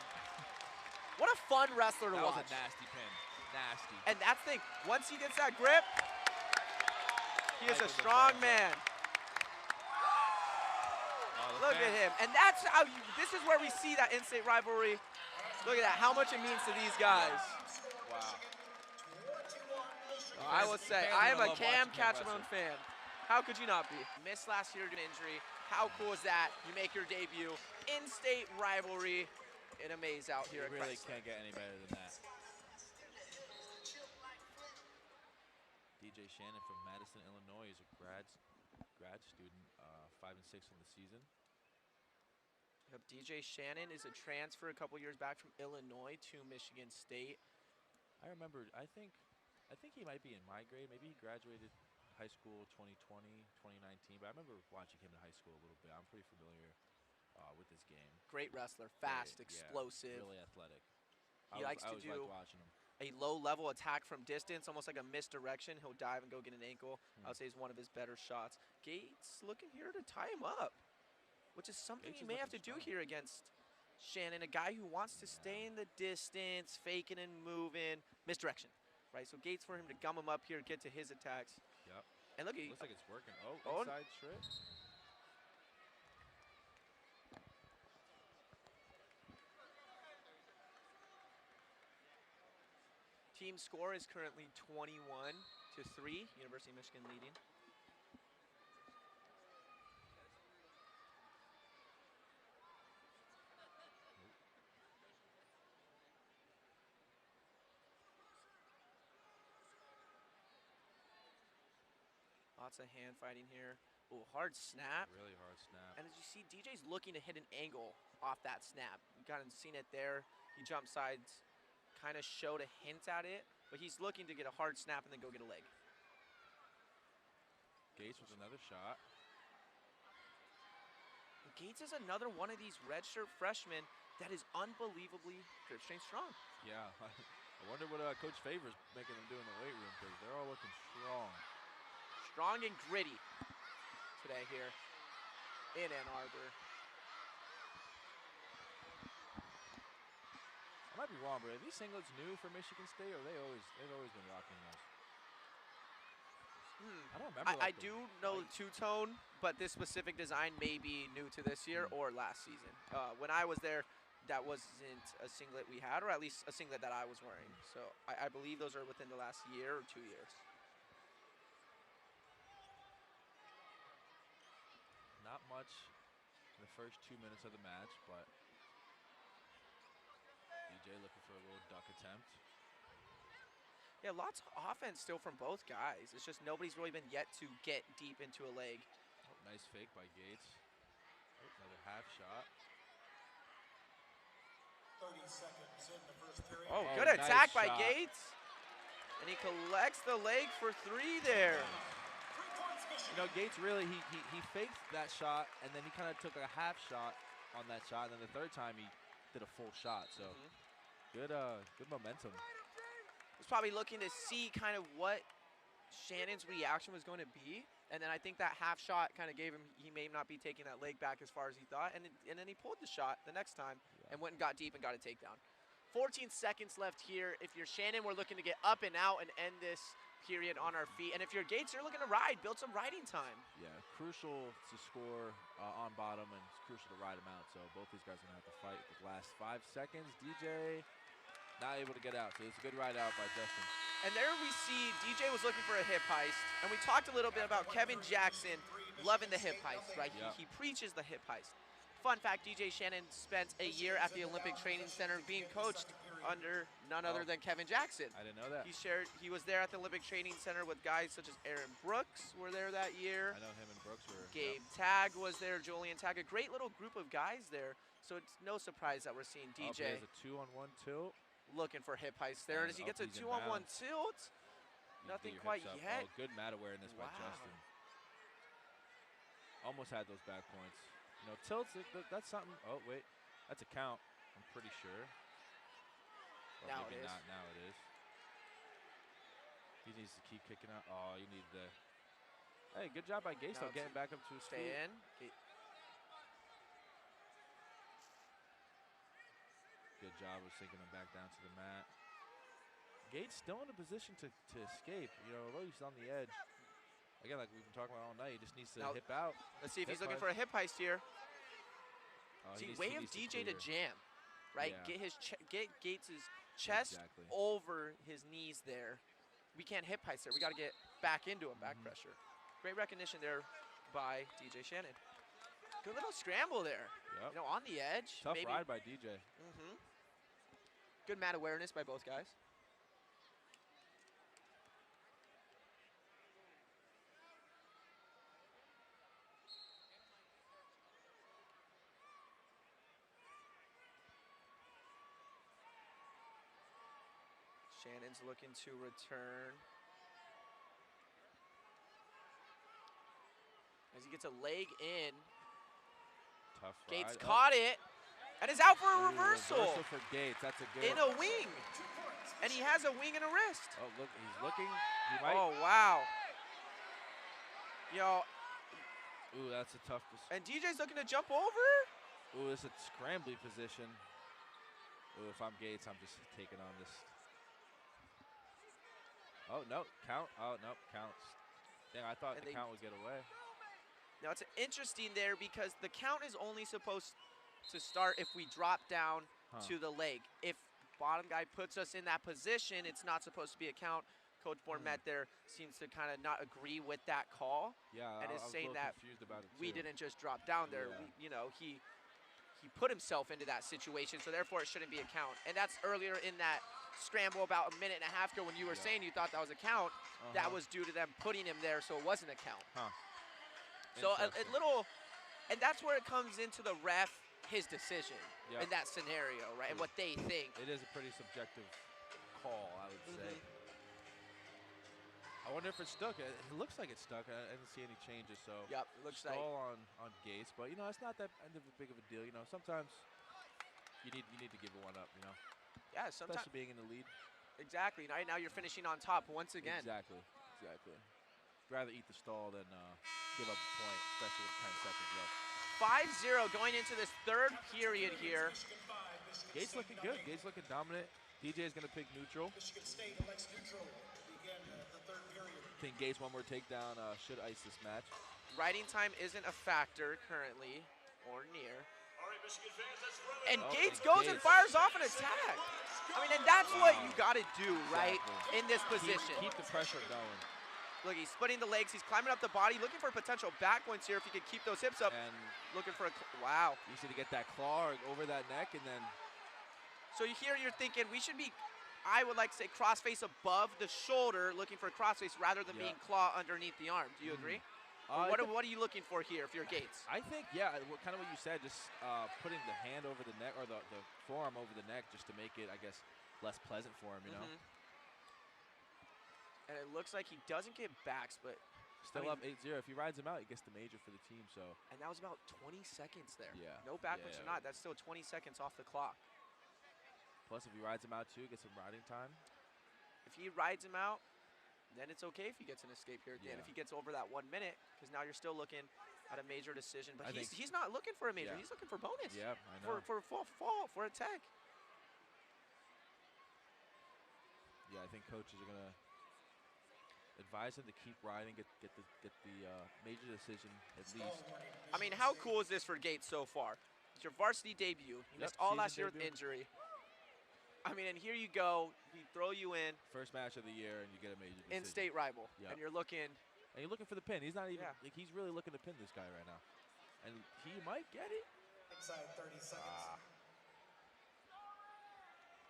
Speaker 1: What a fun wrestler to watch.
Speaker 2: That was a nasty pin. Nasty.
Speaker 1: And that's the thing. Once he gets that grip, he is a strong man. Look at him. And that's how this is where we see that in-state rivalry. Look at that, how much it means to these guys.
Speaker 2: Wow.
Speaker 1: I will say, I am a Cam Catrabone fan. How could you not be? Missed last year due to injury. How cool is that? You make your debut. In-state rivalry in a maze out here at
Speaker 2: You really
Speaker 1: Chrysler.
Speaker 2: can't get any better than that. DJ Shannon from Madison, Illinois is a grad student, 5 and 6 on the season.
Speaker 1: Yep, DJ Shannon is a transfer a couple years back from Illinois to Michigan State.
Speaker 2: I remember, I think he might be in my grade. Maybe he graduated high school 2020, 2019, but I remember watching him in high school a little bit. I'm pretty familiar with this game.
Speaker 1: Great wrestler, fast, explosive.
Speaker 2: Really athletic.
Speaker 1: He likes to do
Speaker 2: watching him.
Speaker 1: A low-level attack from distance, almost like a misdirection. He'll dive and go get an ankle. I would say is one of his better shots. Gates looking here to tie him up, which is something he may have to do here against Shannon, a guy who wants to stay in the distance, faking and moving. Misdirection, right? So Gates for him to gum him up here, get to his attacks.
Speaker 2: Yep.
Speaker 1: And look,
Speaker 2: looks like it's working. Oh, inside trip.
Speaker 1: Team score is currently 21-3. University of Michigan leading. Lots of hand fighting here. Oh, hard snap.
Speaker 2: Really hard snap.
Speaker 1: And as you see, DJ's looking to hit an angle off that snap. You kind of seen it there. He jumped sides, kind of showed a hint at it, but he's looking to get a hard snap and then go get a leg.
Speaker 2: Gates with another shot.
Speaker 1: Gates is another one of these redshirt freshmen that is unbelievably grip strength strong.
Speaker 2: Yeah, I wonder what Coach Favor's making them do in the weight room, because they're all looking strong.
Speaker 1: Strong and gritty today here in Ann Arbor.
Speaker 2: I might be wrong, but are these singlets new for Michigan State, or they've always been rocking those? I don't remember.
Speaker 1: I do know the two-tone, but this specific design may be new to this year or last season. When I was there, that wasn't a singlet we had, or at least a singlet that I was wearing. So I believe those are within the last year or 2 years.
Speaker 2: Not much in the first 2 minutes of the match, but DJ looking for a little duck attempt.
Speaker 1: Yeah, lots of offense still from both guys. It's just nobody's really been yet to get deep into a leg.
Speaker 2: Oh, nice fake by Gates. Oh, another half shot.
Speaker 3: 30 seconds in the first period.
Speaker 1: Oh, good attack by Gates. And he collects the leg for 3 there.
Speaker 2: You know, Gates really, he faked that shot, and then he kind of took a half shot on that shot, and then the third time he did a full shot. So good momentum.
Speaker 1: Was probably looking to see kind of what Shannon's reaction was going to be. And then I think that half shot kind of gave him, he may not be taking that leg back as far as he thought. And then he pulled the shot the next time and went and got deep and got a takedown. 14 seconds left here. If you're Shannon, we're looking to get up and out and end this period on our feet. And if you're Gates, you're looking to ride, build some riding time.
Speaker 2: Yeah, crucial to score on bottom, and it's crucial to ride him out. So both these guys are going to have to fight the last 5 seconds. DJ not able to get out, so it's a good ride out by Justin.
Speaker 1: And there we see DJ was looking for a hip heist. And we talked a little bit about Kevin Jackson loving the hip heist, right?
Speaker 2: Yep.
Speaker 1: He preaches the hip heist. Fun fact, DJ Shannon spent a year at the Olympic Training Center being coached under none other than Kevin Jackson.
Speaker 2: I didn't know that.
Speaker 1: He was there at the Olympic Training Center with guys such as Aaron Brooks were there that year.
Speaker 2: I know him and Brooks were.
Speaker 1: Gabe Tagg was there, Julian Tagg, a great little group of guys there. So it's no surprise that we're seeing DJ
Speaker 2: There's a 2-on-1 tilt.
Speaker 1: looking for hip heist there. And as he gets a 2-on-1 tilt, nothing quite yet.
Speaker 2: Oh, good mat awareness by
Speaker 1: Wow.
Speaker 2: Justin. Almost had those back points. You know, tilts, that's something. Oh, wait. That's a count, I'm pretty sure. Or
Speaker 1: Now
Speaker 2: maybe
Speaker 1: it is.
Speaker 2: not. Now it is. He needs to keep kicking out. Oh, you need the. Hey, good job by Gates, though, getting back up to his feet.
Speaker 1: Stay in.
Speaker 2: Good job of sinking him back down to the mat. Gates still in a position to escape. You know, although he's on the edge. Again, like we've been talking about all night, he just needs to
Speaker 1: Now,
Speaker 2: hip out.
Speaker 1: Let's see if he's
Speaker 2: Hip
Speaker 1: looking
Speaker 2: heist.
Speaker 1: for a hip heist here.
Speaker 2: Oh,
Speaker 1: See,
Speaker 2: he
Speaker 1: way of
Speaker 2: needs
Speaker 1: DJ to
Speaker 2: clear.
Speaker 1: jam, right?
Speaker 2: Yeah.
Speaker 1: Get Gates' chest
Speaker 2: Exactly.
Speaker 1: over his knees there. We can't hip heist there. We got to get back into him, back pressure. Great recognition there by DJ Shannon. Good little scramble there.
Speaker 2: Yep.
Speaker 1: You know, on the edge.
Speaker 2: Tough
Speaker 1: maybe.
Speaker 2: ride by DJ.
Speaker 1: Good mat awareness by both guys. Shannon's looking to return. As he gets a leg in.
Speaker 2: Tough
Speaker 1: Gates
Speaker 2: ride.
Speaker 1: caught it. And is out for a
Speaker 2: Ooh,
Speaker 1: reversal.
Speaker 2: Reversal for Gates. That's a good.
Speaker 1: In a wing. And he has a wing and a wrist.
Speaker 2: Oh, look, he's looking. He might.
Speaker 1: Oh, wow. Yo,
Speaker 2: Ooh, that's a tough.
Speaker 1: and DJ's looking to jump over?
Speaker 2: Ooh, it's a scrambly position. Ooh, if I'm Gates, I'm just taking on this. Oh, no, count. Oh, no, counts. Dang, I thought
Speaker 1: And
Speaker 2: the count would get away.
Speaker 1: Now, it's interesting there because the count is only supposed to start if we drop down to the leg. If bottom guy puts us in that position, it's not supposed to be a count. Coach Bourmet there seems to kind of not agree with that call.
Speaker 2: Yeah,
Speaker 1: and
Speaker 2: I
Speaker 1: is
Speaker 2: was
Speaker 1: saying
Speaker 2: a little
Speaker 1: that
Speaker 2: confused about it
Speaker 1: we
Speaker 2: too.
Speaker 1: didn't just drop down there.
Speaker 2: Yeah.
Speaker 1: We, you know, he put himself into that situation, so therefore it shouldn't be a count. And that's earlier in that scramble about a minute and a half ago when you were saying you thought that was a count. That was due to them putting him there, so it wasn't a count. So a little, and that's where it comes into the ref, his decision in that scenario, right, and what they think.
Speaker 2: It is a pretty subjective call, I would say. I wonder if it stuck. It looks like it stuck. I didn't see any changes, so
Speaker 1: Yep, it looks like.
Speaker 2: stall on Gates, but you know it's not that big of a deal. You know, sometimes you need to give it one up. You know,
Speaker 1: Yeah, sometimes.
Speaker 2: especially being in the lead.
Speaker 1: Exactly. Right now you're finishing on top once again.
Speaker 2: Exactly. Rather eat the stall than give up a point, especially with 10 seconds left.
Speaker 1: 5-0 going into this third period here.
Speaker 2: Gates looking good. Gates looking dominant. DJ is going to pick neutral.
Speaker 3: Michigan State elects neutral to begin the third period.
Speaker 2: I think Gates one more takedown should ice this match.
Speaker 1: Riding time isn't a factor currently or near.
Speaker 3: All right, Michigan fans, let's run it.
Speaker 1: And
Speaker 2: Oh,
Speaker 1: Gates
Speaker 2: and
Speaker 1: goes and
Speaker 2: Gates.
Speaker 1: fires off an attack. I mean, and that's what you got to do, right,
Speaker 2: Exactly.
Speaker 1: in this position.
Speaker 2: Keep the pressure going.
Speaker 1: Look, he's splitting the legs. He's climbing up the body, looking for potential back points here if he could keep those hips up.
Speaker 2: And
Speaker 1: Looking for a, wow.
Speaker 2: you see to get that claw over that neck, and then
Speaker 1: So here you're thinking we should be, I would like to say crossface above the shoulder, looking for a crossface rather than being claw underneath the arm. Do you agree? Or what are you looking for here if you're Gates?
Speaker 2: I think, yeah, kind of what you said, just putting the hand over the neck, or the forearm over the neck, just to make it, I guess, less pleasant for him, you know?
Speaker 1: And it looks like he doesn't get backs, but
Speaker 2: Still up 8-0. If he rides him out, he gets the major for the team, so.
Speaker 1: and that was about 20 seconds there.
Speaker 2: Yeah.
Speaker 1: No backwards or
Speaker 2: Yeah.
Speaker 1: not, that's still 20 seconds off the clock.
Speaker 2: Plus, if he rides him out, too, gets some riding time.
Speaker 1: If he rides him out, then it's okay if he gets an escape here at the end.
Speaker 2: Yeah.
Speaker 1: If he gets over that 1 minute, because now you're still looking at a major decision. But
Speaker 2: I
Speaker 1: he's not looking for a major.
Speaker 2: Yeah.
Speaker 1: He's looking for bonus.
Speaker 2: Yeah, I know.
Speaker 1: For fall, for a tech.
Speaker 2: Yeah, I think coaches are gonna advise him to keep riding, get the major decision at least.
Speaker 1: I mean, how cool is this for Gates so far? It's your varsity debut. You missed all last year with injury. I mean, and here you go. We throw you in.
Speaker 2: First match of the year, and you get a major decision.
Speaker 1: In-state rival.
Speaker 2: Yep.
Speaker 1: And you're looking.
Speaker 2: And you're looking for the pin. He's not even, like, he's really looking to pin this guy right now. And he might get it.
Speaker 3: Inside 30 seconds.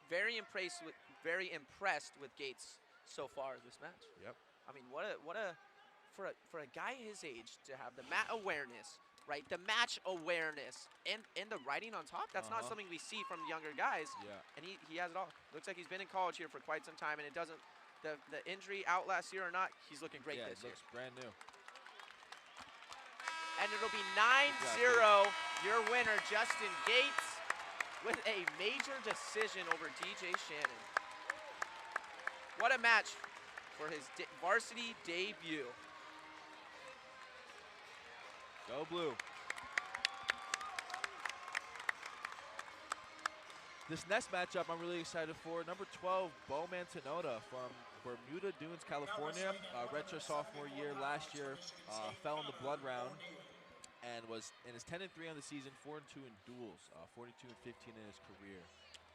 Speaker 1: Very impressed with Gates so far this match.
Speaker 2: Yep.
Speaker 1: I mean, for a guy his age to have the mat awareness, right? The match awareness and the riding on top. That's not something we see from younger guys.
Speaker 2: Yeah.
Speaker 1: And he has it all. Looks like he's been in college here for quite some time, and it doesn't. The injury out last year or not, he's looking great this year.
Speaker 2: Yeah, looks brand new.
Speaker 1: And it'll be 9-0. Your winner, Justin Gates, with a major decision over DJ Shannon. What a match for his varsity debut.
Speaker 2: Go blue. This next matchup I'm really excited for. Number 12, Beau Mantanona from Bermuda Dunes, California. Retro sophomore year. Last year fell in the blood round and was in his 10-3 on the season, 4-2 in duels, 42-15 in his career.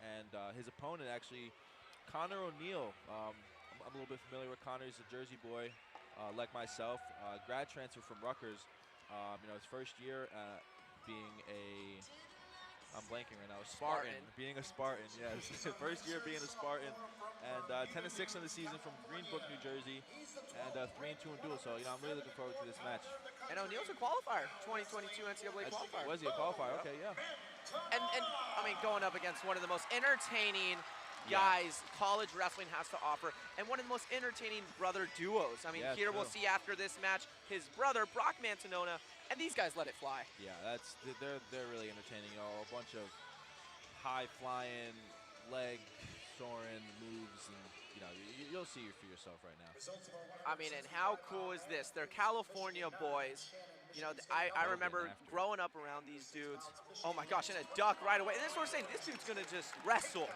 Speaker 2: And his opponent actually, Connor O'Neill. I'm a little bit familiar with Connor. He's a Jersey boy, like myself. Grad transfer from Rutgers. You know, his first year being a, I'm blanking right now, Spartan. Being a Spartan, yes. First year being a Spartan. And 10-6 on the season from Greenbrook, New Jersey. And 3-2 in duels. So, you know, I'm really looking forward to this match.
Speaker 1: And O'Neill's a qualifier, 2022 NCAA qualifier.
Speaker 2: Was he a qualifier? Okay, yeah.
Speaker 1: And I mean, going up against one of the most entertaining guys college wrestling has to offer, and one of the most entertaining brother duos. I mean, here we'll see after this match his brother Brock Mantanona, and these guys let it fly. Yeah,
Speaker 2: they're really entertaining. You know, a bunch of high flying, leg soaring moves, and you know, you'll see it for yourself right now.
Speaker 1: I mean, and how cool is this? They're California boys. You know, I remember growing up around these dudes. Oh my gosh, and a duck right away. And that's what we're saying. This dude's gonna just wrestle.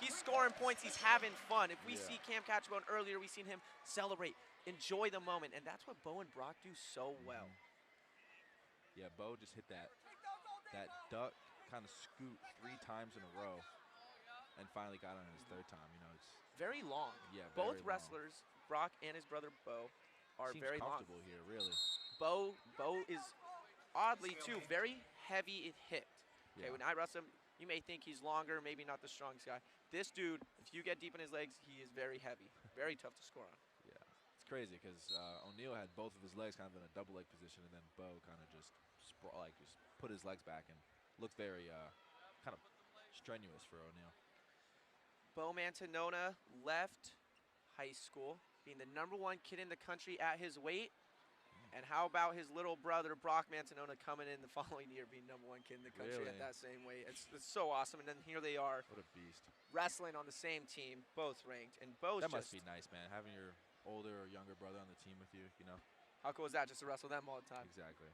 Speaker 1: He's scoring points. He's having fun. If we see Cam Catrabone earlier, we've seen him celebrate, enjoy the moment, and that's what Beau and Brock do so well.
Speaker 2: Yeah, Beau just hit that duck kind of scoot 3 times in a row, and finally got on his 3rd time. You know, it's
Speaker 1: very long.
Speaker 2: Yeah,
Speaker 1: both wrestlers, Brock and his brother Beau, are very long.
Speaker 2: Comfortable here, really.
Speaker 1: Beau is oddly too very heavy hipped. Okay, when I wrestle him, you may think he's longer, maybe not the strongest guy. This dude, if you get deep in his legs, he is very heavy, very tough to score on.
Speaker 2: Yeah, it's crazy because O'Neill had both of his legs kind of in a double leg position, and then Beau kind of just put his legs back and looked very kind of strenuous for O'Neill.
Speaker 1: Beau Mantanona left high school being the #1 kid in the country at his weight. And how about his little brother, Brock Mantanona, coming in the following year being #1 kid in the country at that same weight? It's so awesome. And then here they are.
Speaker 2: What a beast.
Speaker 1: Wrestling on the same team, both ranked. And Beau's
Speaker 2: that must be nice, man, having your older or younger brother on the team with you, you know?
Speaker 1: How cool is that, just to wrestle them all the time?
Speaker 2: Exactly.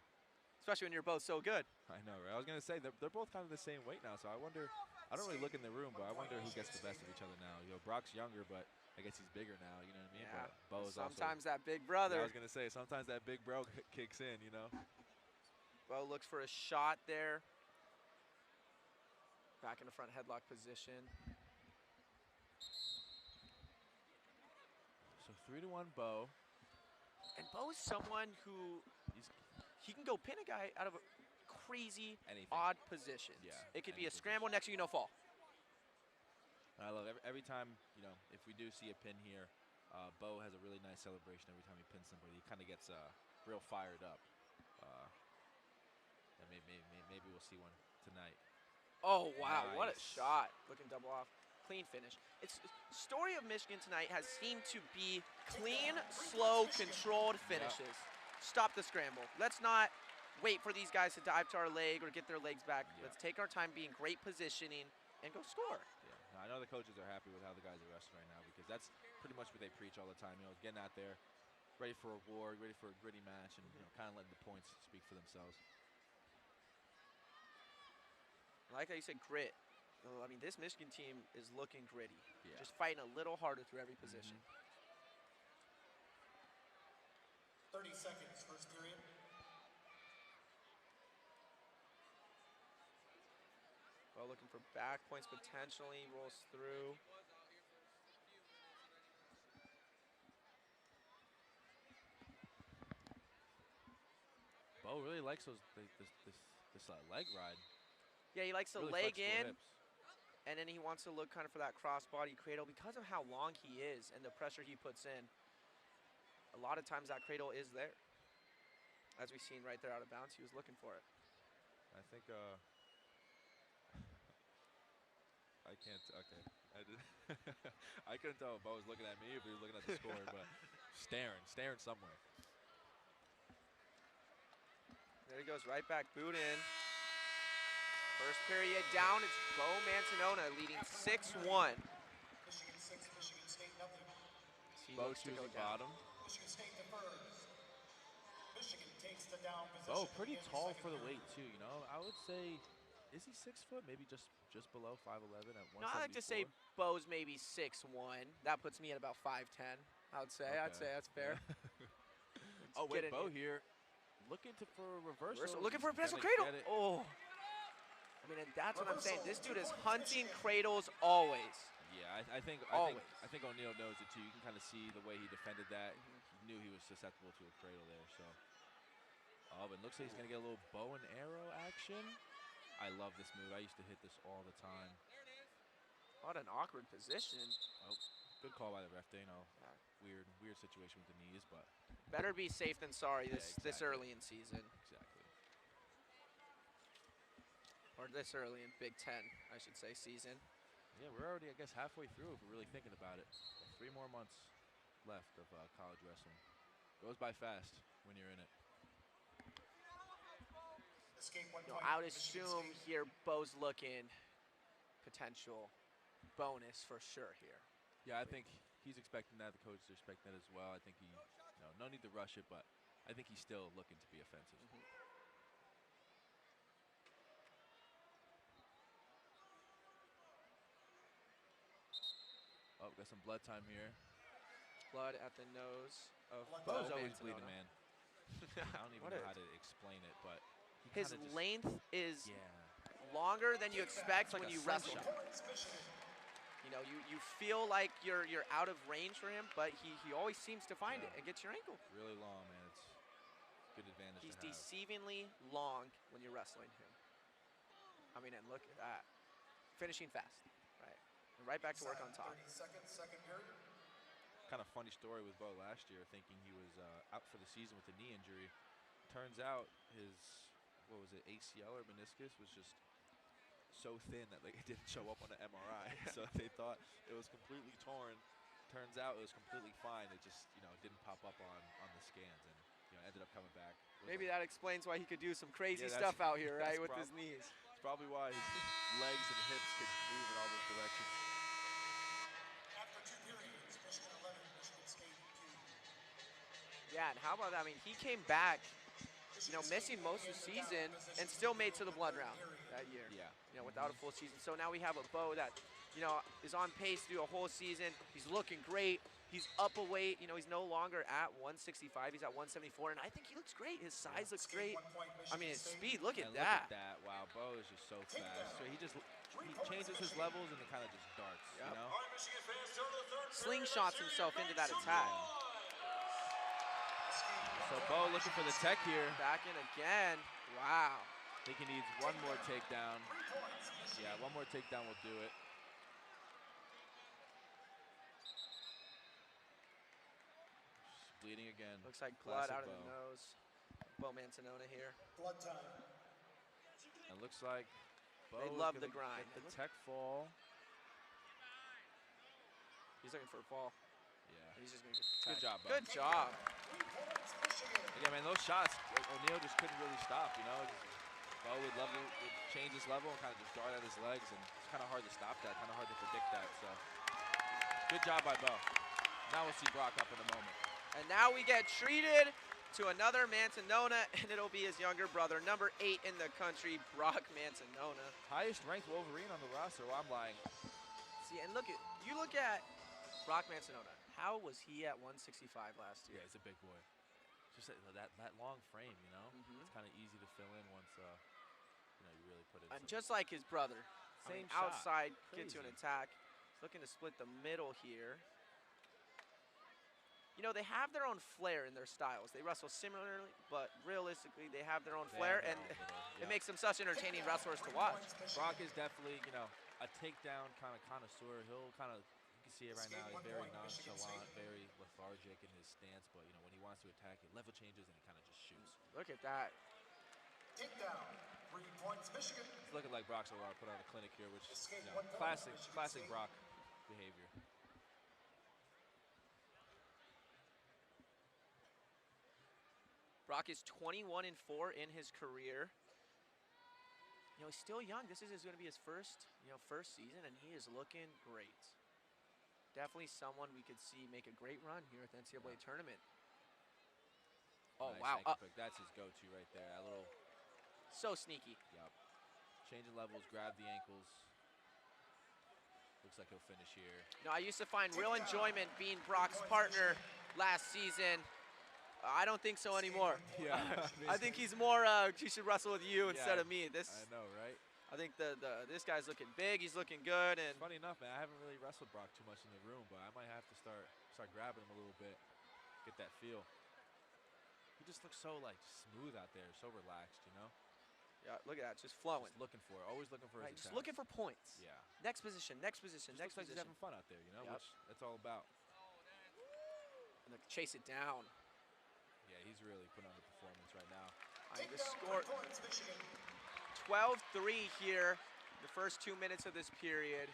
Speaker 1: Especially when you're both so good.
Speaker 2: I know, right? I was going to say, they're both kind of the same weight now, so I wonder, I don't really look in the room, but I wonder who gets the best of each other now. You know, Brock's younger, but I guess he's bigger now, you know what I mean?
Speaker 1: Yeah.
Speaker 2: But Beau's
Speaker 1: sometimes
Speaker 2: also,
Speaker 1: that big brother.
Speaker 2: Yeah, I was going to say, sometimes that big bro kicks in, you know?
Speaker 1: Beau looks for a shot there. Back in the front headlock position.
Speaker 2: So 3-1 Beau.
Speaker 1: And Beau's someone who he can go pin a guy out of a crazy, odd position.
Speaker 2: Yeah.
Speaker 1: It could be a scramble, next thing you know, fall.
Speaker 2: And I love every time, you know, if we do see a pin here, Beau has a really nice celebration every time he pins somebody. He kind of gets real fired up. And maybe we'll see one tonight.
Speaker 1: Oh, wow, nice. What a shot. Looking double off. Clean finish. It's story of Michigan tonight has seemed to be clean, slow, controlled finishes. Yep. Stop the scramble. Let's not wait for these guys to dive to our leg or get their legs back. Yep. Let's take our time being great positioning and go score.
Speaker 2: Yeah. I know the coaches are happy with how the guys are wrestling right now because that's pretty much what they preach all the time. You know, getting out there, ready for a war, ready for a gritty match, and you know, kind of letting the points speak for themselves.
Speaker 1: Like how you said, grit. I mean, this Michigan team is looking gritty.
Speaker 2: Yeah.
Speaker 1: Just fighting a little harder through every position.
Speaker 3: 30 seconds, first period.
Speaker 1: Well, looking for back points potentially, rolls through.
Speaker 2: Beau really likes this leg ride.
Speaker 1: Yeah, he likes to
Speaker 2: Really
Speaker 1: leg
Speaker 2: flexible
Speaker 1: in,
Speaker 2: hips.
Speaker 1: and then he wants to look kind of for that crossbody cradle because of how long he is and the pressure he puts in. A lot of times that cradle is there. As we've seen right there out of bounds, he was looking for it.
Speaker 2: I think I can't. Okay, I couldn't tell if Beau was looking at me or if he was looking at the score, but staring somewhere.
Speaker 1: There he goes, right back, boot in. First period down, it's Beau Mantanona leading 6-1.
Speaker 3: Michigan 6, Michigan State nothing.
Speaker 1: He
Speaker 2: Beau
Speaker 1: looks to go
Speaker 2: choosing
Speaker 1: down.
Speaker 2: bottom.
Speaker 3: Michigan State defers. Michigan takes the down position.
Speaker 2: Beau pretty
Speaker 3: to begin
Speaker 2: tall
Speaker 3: second
Speaker 2: for the
Speaker 3: period.
Speaker 2: weight too. You know, I would say, is he 6 foot? Maybe just below 5'11" at 174.
Speaker 1: No, I like to say Beau's maybe 6'1". That puts me at about 5'10". I would say. I'd say that's fair.
Speaker 2: Oh wait,
Speaker 1: get in
Speaker 2: Beau here, looking for a reversal.
Speaker 1: Looking for a
Speaker 2: He's
Speaker 1: potential
Speaker 2: gonna
Speaker 1: cradle.
Speaker 2: get it.
Speaker 1: Oh. I mean, and that's what I'm saying. This dude is hunting cradles always.
Speaker 2: Yeah, I think O'Neal knows it too. You can kind of see the way he defended that. He knew he was susceptible to a cradle there. So, oh, but it looks like he's gonna get a little bow and arrow action. I love this move. I used to hit this all the time.
Speaker 1: What an awkward position.
Speaker 2: Oh, good call by the ref. You know, weird situation with the knees, but
Speaker 1: Better be safe than sorry this
Speaker 2: exactly.
Speaker 1: early in season.
Speaker 2: Exactly.
Speaker 1: Or this early in Big Ten, I should say, season.
Speaker 2: Yeah, we're already, I guess, halfway through if we're really thinking about it. 3 more months left of college wrestling. Goes by fast when you're in it.
Speaker 3: Escape 1
Speaker 1: You know,
Speaker 3: point,
Speaker 1: I would
Speaker 3: Michigan
Speaker 1: assume
Speaker 3: State.
Speaker 1: here Beau's looking potential bonus for sure here.
Speaker 2: Yeah, I think he's expecting that. The coaches are expecting that as well. I think he, no need to rush it, but I think he's still looking to be offensive. Oh, got some blood time here.
Speaker 1: Blood at the nose of
Speaker 2: Beau's
Speaker 1: Beau
Speaker 2: always
Speaker 1: Mantanona.
Speaker 2: bleeding, man. I don't even know how to explain it, but he
Speaker 1: His
Speaker 2: kinda just,
Speaker 1: length is
Speaker 2: yeah.
Speaker 1: longer than you expect
Speaker 2: like
Speaker 1: when
Speaker 2: a
Speaker 1: you
Speaker 2: slingshot.
Speaker 1: wrestle.
Speaker 3: Points, Michigan.
Speaker 1: You know, you feel like you're out of range for him, but he always seems to find it and gets your ankle.
Speaker 2: Really long, man. It's good advantage
Speaker 1: He's
Speaker 2: to have.
Speaker 1: deceivingly long when you're wrestling him. I mean, and look at that. Finishing fast, right? And right back to work on top.
Speaker 3: 30 seconds, second period.
Speaker 2: Kind of funny story with Beau last year, thinking he was out for the season with a knee injury. Turns out his, what was it, ACL or meniscus was just so thin that like it didn't show up on the MRI. So they thought it was completely torn. Turns out it was completely fine. It just, didn't pop up on the scans and, ended up coming back.
Speaker 1: Maybe that explains why he could do some crazy
Speaker 2: Yeah,
Speaker 1: stuff out here, right,
Speaker 2: that's
Speaker 1: with his knees.
Speaker 2: It's probably why his legs and hips could move in all those directions.
Speaker 3: After 2 periods, Michigan 11, Michigan State 2.
Speaker 1: Yeah, and how about that? I mean, he came back, missing most of the season and still made to the blood round that year.
Speaker 2: Yeah.
Speaker 1: Without a full season. So now we have a Beau that, is on pace to do a whole season. He's looking great. He's up a weight. He's no longer at 165. He's at 174, and I think he looks great. His size looks great. I mean, his speed. Look at
Speaker 2: And
Speaker 1: that.
Speaker 2: Look at that. Wow, Beau is just so fast. So he changes his levels and it kind of just darts,
Speaker 1: Yep.
Speaker 4: Slingshots
Speaker 1: Slingshots himself into that attack.
Speaker 2: So Beau looking for the tech here.
Speaker 1: Back in again. Wow.
Speaker 2: I think he needs one more takedown. Yeah, one more takedown will do it. Bleeding again.
Speaker 1: Looks like blood
Speaker 2: Classic
Speaker 1: out of the
Speaker 2: Beau.
Speaker 1: nose. Beau Mantanona here.
Speaker 3: Blood time.
Speaker 2: It looks like Beau
Speaker 1: They
Speaker 2: is
Speaker 1: love
Speaker 2: gonna
Speaker 1: the grind.
Speaker 2: get the tech fall.
Speaker 1: He's looking for a fall.
Speaker 2: Yeah.
Speaker 1: He's just going to get the tech.
Speaker 2: Good job, Beau.
Speaker 1: Good job.
Speaker 3: 3 points, Michigan.
Speaker 2: Yeah, man, those shots, O'Neal just couldn't really stop, Beau would change his level and kind of just dart at his legs, and it's kind of hard to stop that, kind of hard to predict that. So good job by Beau. Now we'll see Brock up in a moment.
Speaker 1: And now we get treated to another Mantanona, and it'll be his younger brother, number 8 in the country, Brock Mantanona.
Speaker 2: Highest ranked Wolverine on the roster. Well, I'm lying.
Speaker 1: See, and look at Brock Mantanona. How was he at 165 last year?
Speaker 2: Yeah, he's a big boy. Just that long frame, you know? It's kind of easy to fill in once, you know, you really put it in.
Speaker 1: And just like his brother,
Speaker 2: Same
Speaker 1: outside,
Speaker 2: shot.
Speaker 1: get to an
Speaker 2: Crazy.
Speaker 1: attack. He's looking to split the middle here. You know, they have their own flair in their styles. They wrestle similarly, but realistically, they have their own flair, and it makes them such entertaining wrestlers to watch.
Speaker 2: Brock is definitely, you know, a takedown kind of connoisseur. He'll kind of, you can see it right now, he's very nonchalant, very lethargic in his stance, but, you know, when he wants to attack, it level changes and he kind of just shoots.
Speaker 1: Look at that.
Speaker 3: Takedown. 3 points, Michigan.
Speaker 2: It's looking like Brock's allowed to put on a clinic here, which,
Speaker 3: Escape
Speaker 2: you know,
Speaker 3: 1 point,
Speaker 2: classic
Speaker 3: Michigan State.
Speaker 2: Brock behavior.
Speaker 1: Brock is 21-4 in his career. You know, he's still young. This is going to be his first season, and he is looking great. Definitely someone we could see make a great run here at the NCAA tournament. Oh,
Speaker 2: Nice
Speaker 1: wow.
Speaker 2: ankle pick. That's his go-to right there. That little,
Speaker 1: So sneaky.
Speaker 2: yep. Changing levels, grab the ankles. Looks like he'll finish here.
Speaker 1: No, I used to find real enjoyment being Brock's partner last season. I don't think so anymore.
Speaker 2: Yeah.
Speaker 1: I think he's more, he should wrestle with you instead of me.
Speaker 2: I know, right?
Speaker 1: I think this guy's looking big. He's looking good. And
Speaker 2: Funny enough, man, I haven't really wrestled Brock too much in the room, but I might have to start grabbing him a little bit, get that feel. He just looks so like smooth out there, so relaxed, you know.
Speaker 1: yeah, look at that, just flowing.
Speaker 2: Just looking for it, always looking for
Speaker 1: Right,
Speaker 2: his
Speaker 1: just
Speaker 2: attacks.
Speaker 1: looking for points.
Speaker 2: Yeah.
Speaker 1: Next position, next position,
Speaker 2: Just
Speaker 1: next
Speaker 2: looks like he's
Speaker 1: position.
Speaker 2: having fun out there, you know,
Speaker 1: Yep.
Speaker 2: which that's all about.
Speaker 1: And then chase it down.
Speaker 2: Yeah, he's really putting on the performance right now.
Speaker 1: The
Speaker 3: Takedown,
Speaker 1: score
Speaker 3: 3 points, Michigan.
Speaker 1: 12-3 here, the first 2 minutes of this period.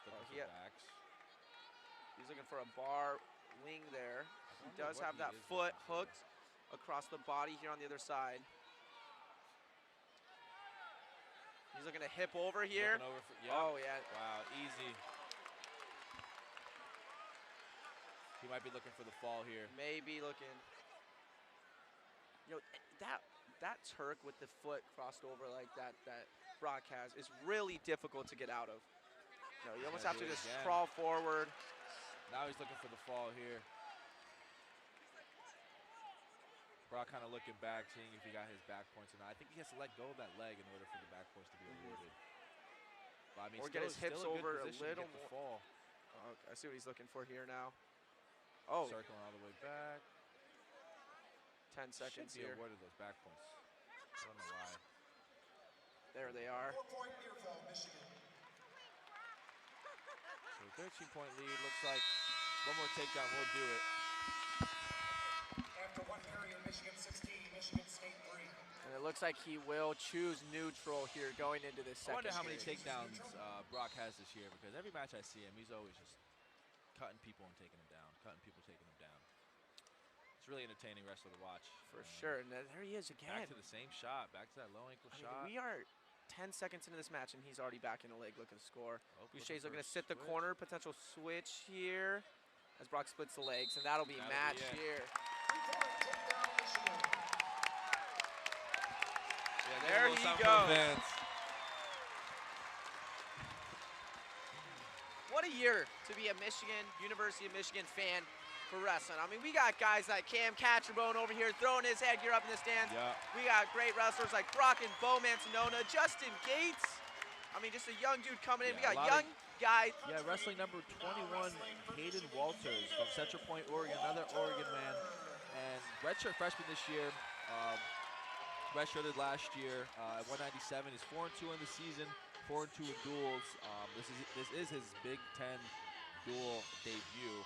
Speaker 2: Looking
Speaker 1: he
Speaker 2: for
Speaker 1: ha-
Speaker 2: backs.
Speaker 1: He's looking for a bar wing there. He
Speaker 2: wonder
Speaker 1: does
Speaker 2: what
Speaker 1: have
Speaker 2: he
Speaker 1: that
Speaker 2: is
Speaker 1: foot
Speaker 2: looking for.
Speaker 1: hooked across the body here on the other side. He's looking to hip over here.
Speaker 2: Looking over for, yep.
Speaker 1: Oh, yeah.
Speaker 2: Wow, easy. He might be looking for the fall here.
Speaker 1: Maybe looking. You know, that Turk with the foot crossed over like that Brock has is really difficult to get out of. You know, you almost have
Speaker 2: Gotta
Speaker 1: to
Speaker 2: do it
Speaker 1: just
Speaker 2: again.
Speaker 1: crawl forward.
Speaker 2: Now he's looking for the fall here. Brock kind of looking back, seeing if he got his back points or not. I think he has to let go of that leg in order for the back points to be awarded. But, I mean,
Speaker 1: Or get his hips
Speaker 2: still a
Speaker 1: over
Speaker 2: good
Speaker 1: a
Speaker 2: position to
Speaker 1: little
Speaker 2: get the
Speaker 1: more.
Speaker 2: fall.
Speaker 1: Oh, okay, I see what he's looking for here now. Oh,
Speaker 2: Circling all the way back.
Speaker 1: 10 seconds
Speaker 2: Should be
Speaker 1: here.
Speaker 2: awarded those back points. I don't know why.
Speaker 1: There they are.
Speaker 3: 4-point near fall, Michigan.
Speaker 2: So 13-point lead. Looks like one more takedown will do it.
Speaker 3: After 1 period, Michigan 16, Michigan State 3.
Speaker 1: And it looks like he will choose neutral here going into this
Speaker 2: I
Speaker 1: second
Speaker 2: wonder how many
Speaker 1: period.
Speaker 2: takedowns Brock has this year, because every match I see him, he's always just cutting people and taking them down, cutting people, taking them down. It's really entertaining wrestler to watch.
Speaker 1: For sure. And there he is again.
Speaker 2: Back to the same shot, back to that low ankle
Speaker 1: I mean,
Speaker 2: shot.
Speaker 1: we are 10 seconds into this match, and he's already back in the leg looking to score.
Speaker 2: Oh,
Speaker 1: Boucher's
Speaker 2: for
Speaker 1: looking
Speaker 2: a
Speaker 1: to sit the
Speaker 2: switch.
Speaker 1: corner, potential switch here as Brock splits the legs, and that'll be
Speaker 2: That'll
Speaker 1: match
Speaker 2: be it.
Speaker 1: here.
Speaker 3: 3-point takedown, Michigan.
Speaker 2: Yeah,
Speaker 1: There
Speaker 2: there's a little
Speaker 1: he
Speaker 2: something for
Speaker 1: goes.
Speaker 2: Vince.
Speaker 1: What a year to be a University of Michigan fan for wrestling. I mean, we got guys like Catrabone over here throwing his headgear up in the stands.
Speaker 2: Yeah.
Speaker 1: We got great wrestlers like Brock and Beau Mantanona, Justin Gates. I mean, just a young dude coming in.
Speaker 2: Yeah,
Speaker 1: We
Speaker 2: a
Speaker 1: got
Speaker 2: lot of-
Speaker 1: young guys.
Speaker 2: Yeah, wrestling number 21, Hayden Walters from Central Point, Oregon, another Oregon man. And redshirt freshman this year, redshirted last year at 197. He's 4-2 in the season, 4-2 in duels. This is his Big Ten duel debut.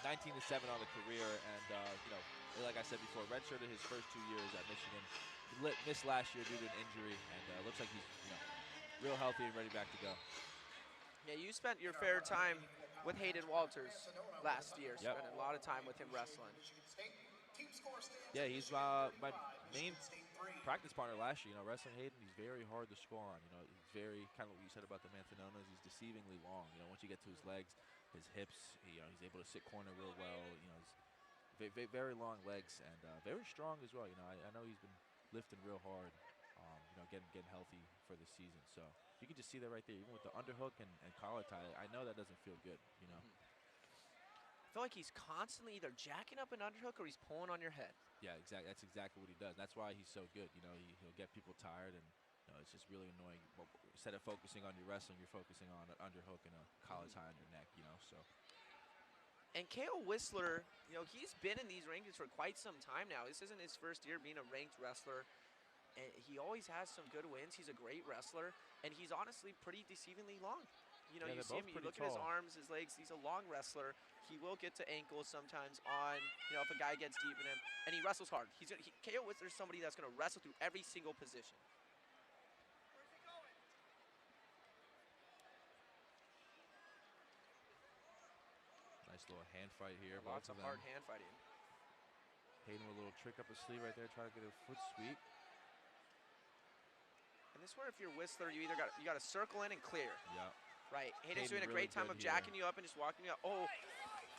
Speaker 2: 19-7 on the career, and you know, like I said before, redshirted his first 2 years at Michigan. He missed last year due to an injury, and looks like he's real healthy and ready back to go.
Speaker 1: Yeah, you spent your fair time with Hayden Walters last year.
Speaker 2: Yep.
Speaker 1: Spent a lot of time with him wrestling.
Speaker 3: Michigan State. Team score stands.
Speaker 2: Yeah, he's my main
Speaker 3: Michigan State
Speaker 2: practice partner last year. You know, wrestling Hayden, he's very hard to score on. You know, he's very kind of what you said about the Mantanonas. He's deceivingly long. You know, once you get to his legs, his hips, you know, he's able to sit corner real well. You know, he's very long legs and very strong as well. You know, I know he's been lifting real hard. You know, getting healthy for the season. So you can just see that right there, even with the underhook and collar tie. I know that doesn't feel good. You know.
Speaker 1: I feel like he's constantly either jacking up an underhook or he's pulling on your head.
Speaker 2: Yeah, exactly. That's exactly what he does. That's why he's so good. You know, he'll get people tired, and you know, it's just really annoying. But instead of focusing on your wrestling, you're focusing on an underhook and a collar tie on your neck. You know, so.
Speaker 1: And K.O. Whistler, you know, he's been in these rankings for quite some time now. This isn't his first year being a ranked wrestler. And he always has some good wins. He's a great wrestler, and he's honestly pretty deceivingly long. You know,
Speaker 2: Yeah,
Speaker 1: you see him, you look at his arms, his legs, he's a long wrestler. He will get to ankles sometimes on, you know, if a guy gets deep in him, and he wrestles hard. K.O. Whistler's somebody that's going to wrestle through every single position.
Speaker 2: Nice little hand fight here.
Speaker 1: Lots of hard hand fighting.
Speaker 2: Hayden with a little trick up his sleeve right there, trying to get a foot sweep.
Speaker 1: And this is where if you're Whistler, you got to circle in and clear.
Speaker 2: Yeah.
Speaker 1: Right. Hayden's doing a
Speaker 2: really
Speaker 1: great time of
Speaker 2: good
Speaker 1: jacking you up and just walking you up. Oh,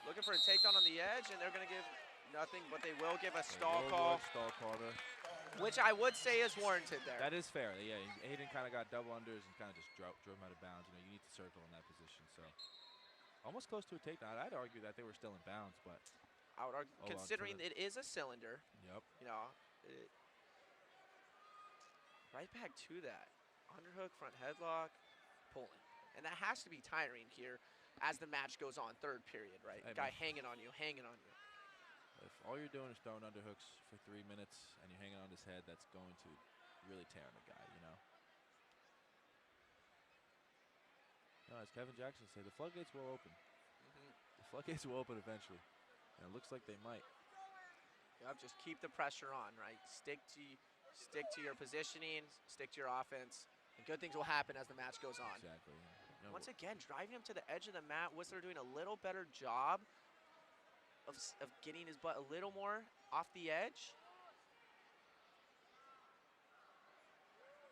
Speaker 1: looking for a takedown on the edge, and they're going to give nothing, but they will give a stall call.
Speaker 2: Stall call there.
Speaker 1: Which I would say is warranted there.
Speaker 2: That is fair. Yeah, Hayden kind of got double unders and kind of just drove him out of bounds. You know, you need to circle in that position. So almost close to a takedown. I'd argue that they were still in bounds, but
Speaker 1: I would argue, considering it is a cylinder.
Speaker 2: Yep.
Speaker 1: You know, right back to that. Underhook, front headlock, pulling. And that has to be tiring here as the match goes on, third period, right?
Speaker 2: Hey,
Speaker 1: guy hanging on you, hanging on you.
Speaker 2: If all you're doing is throwing underhooks for 3 minutes and you're hanging on his head, that's going to really tear on the guy, you know? No, as Kevin Jackson said, the floodgates will open. The floodgates will open eventually. And it looks like they might.
Speaker 1: Yep, just keep the pressure on, right? Stick to your positioning, stick to your offense, and good things will happen as the match goes on.
Speaker 2: Exactly. No,
Speaker 1: once again, driving him to the edge of the mat. Whistler doing a little better job of getting his butt a little more off the edge.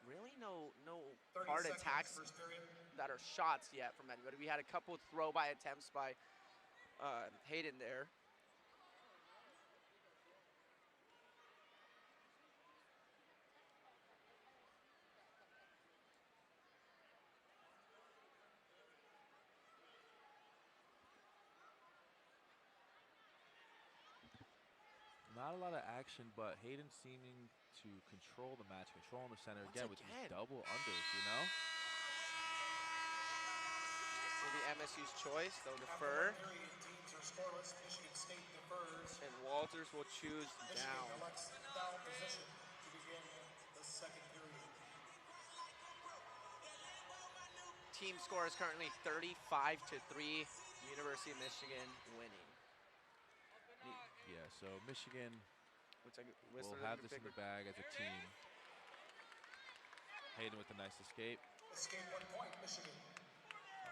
Speaker 1: Really no hard attacks that are shots yet from anybody. We had a couple throw-by attempts by Hayden there.
Speaker 2: Not a lot of action, but Hayden seeming to control the match, control in the center again with these double unders, you know?
Speaker 1: Will be MSU's choice. They'll defer. And Walters will choose down. Team score is currently 35-3. University of Michigan winning.
Speaker 2: Yeah, so Michigan will have this in the bag as a team. Hayden with a nice escape.
Speaker 3: Escape 1 point, Michigan.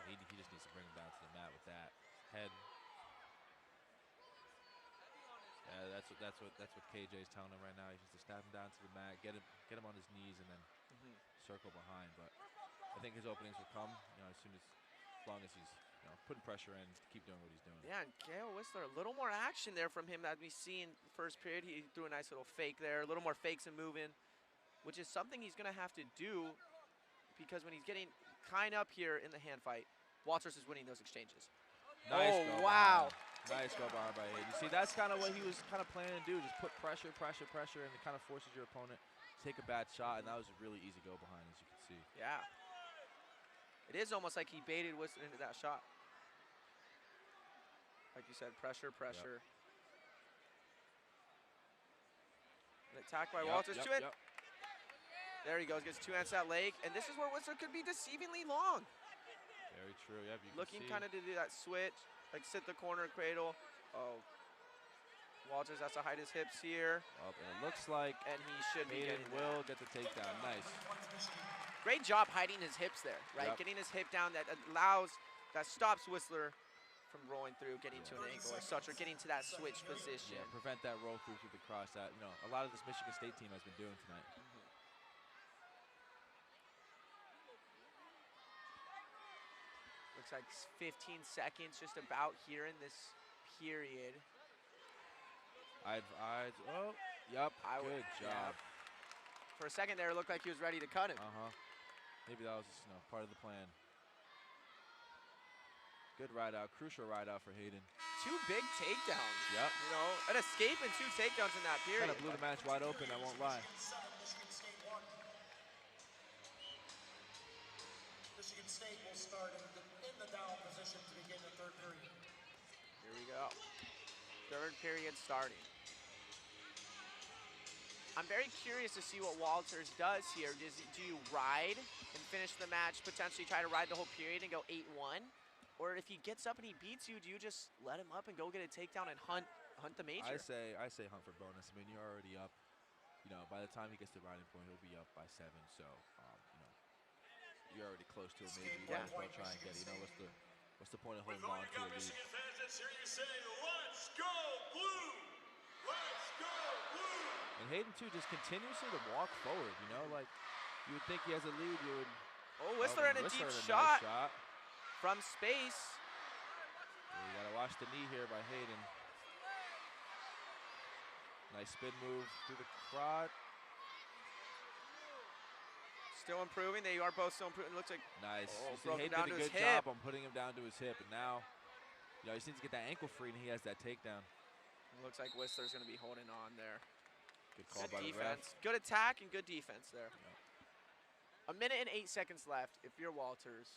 Speaker 2: He just needs to bring him down to the mat with that head. Yeah, that's what KJ's telling him right now. He needs to stab him down to the mat, get him on his knees, and then circle behind. But I think his openings will come, you know, as long as he's putting pressure in, keep doing what he's doing.
Speaker 1: Yeah, and K.O. Whistler, a little more action there from him that we see in the first period. He threw a nice little fake there, a little more fakes and moving, which is something he's going to have to do because when he's getting kind up here in the hand fight, Walters is winning those exchanges.
Speaker 2: Nice
Speaker 1: go wow.
Speaker 2: Behind. Nice go behind by Hayden. See, that's kind of what he was kind of planning to do, just put pressure, and it kind of forces your opponent to take a bad shot, and that was a really easy go behind, as you can see.
Speaker 1: Yeah. It is almost like he baited Whistler into that shot. Like you said, pressure.
Speaker 2: Yep.
Speaker 1: An attack by Walters to it. There he goes, gets 2 hands to that leg. And this is where Whistler could be deceivingly long.
Speaker 2: Very true, yeah.
Speaker 1: Looking kind of to do that switch, like sit the corner cradle. Oh, Walters has to hide his hips here.
Speaker 2: And it looks like
Speaker 1: and he should be
Speaker 2: Hayden will get the takedown. Nice.
Speaker 1: Great job hiding his hips there, right?
Speaker 2: Yep.
Speaker 1: Getting his hip down that stops Whistler from rolling through, getting to an ankle or such, or getting to that switch position.
Speaker 2: Yeah, prevent that roll through the cross that, you know, a lot of this Michigan State team has been doing tonight.
Speaker 1: Looks like 15 seconds just about here in this period.
Speaker 2: Oh, yep, good job.
Speaker 1: Yep. For a second there, it looked like he was ready to cut him.
Speaker 2: Maybe that was, you know, part of the plan. Good ride out, crucial ride out for Hayden.
Speaker 1: 2 big takedowns.
Speaker 2: Yep.
Speaker 1: You know, an escape and 2 takedowns in that period.
Speaker 2: Kind of blew the match wide open, I won't lie.
Speaker 3: Michigan State 1. Michigan State will start in the down position to begin the third period.
Speaker 1: Here we go. Third period starting. I'm very curious to see what Walters does here. Do you ride and finish the match, potentially try to ride the whole period and go 8-1? Or if he gets up and he beats you, do you just let him up and go get a takedown and hunt the major?
Speaker 2: I say hunt for bonus. I mean, you're already up. You know, by the time he gets to riding point, he'll be up by 7. So, you know, you're already close to a major. You might as well try and get it. You know, what's the point of holding on to a lead?
Speaker 5: Michigan fans, let's hear you say, "Let's go blue! Let's go blue!"
Speaker 2: And Hayden too just continuously to walk forward. You know, like you would think he has a lead. You would.
Speaker 1: Oh, Whistler in a deep shot.
Speaker 2: Nice shot
Speaker 1: from space.
Speaker 2: Yeah, you gotta watch the knee here by Hayden. Nice spin move through the crotch.
Speaker 1: Still improving. They are both still improving. Looks like
Speaker 2: nice.
Speaker 1: broke
Speaker 2: Hayden
Speaker 1: down
Speaker 2: did a
Speaker 1: to his
Speaker 2: good
Speaker 1: hip.
Speaker 2: job on putting him down to his hip, and now, you know, he seems to get that ankle free, and he has that takedown.
Speaker 1: It looks like Whistler's going to be holding on there.
Speaker 2: Good call
Speaker 1: by
Speaker 2: the
Speaker 1: defense.
Speaker 2: ref.
Speaker 1: Good attack and good defense there.
Speaker 2: Yeah.
Speaker 1: 1 minute and 8 seconds left. If you're Walters,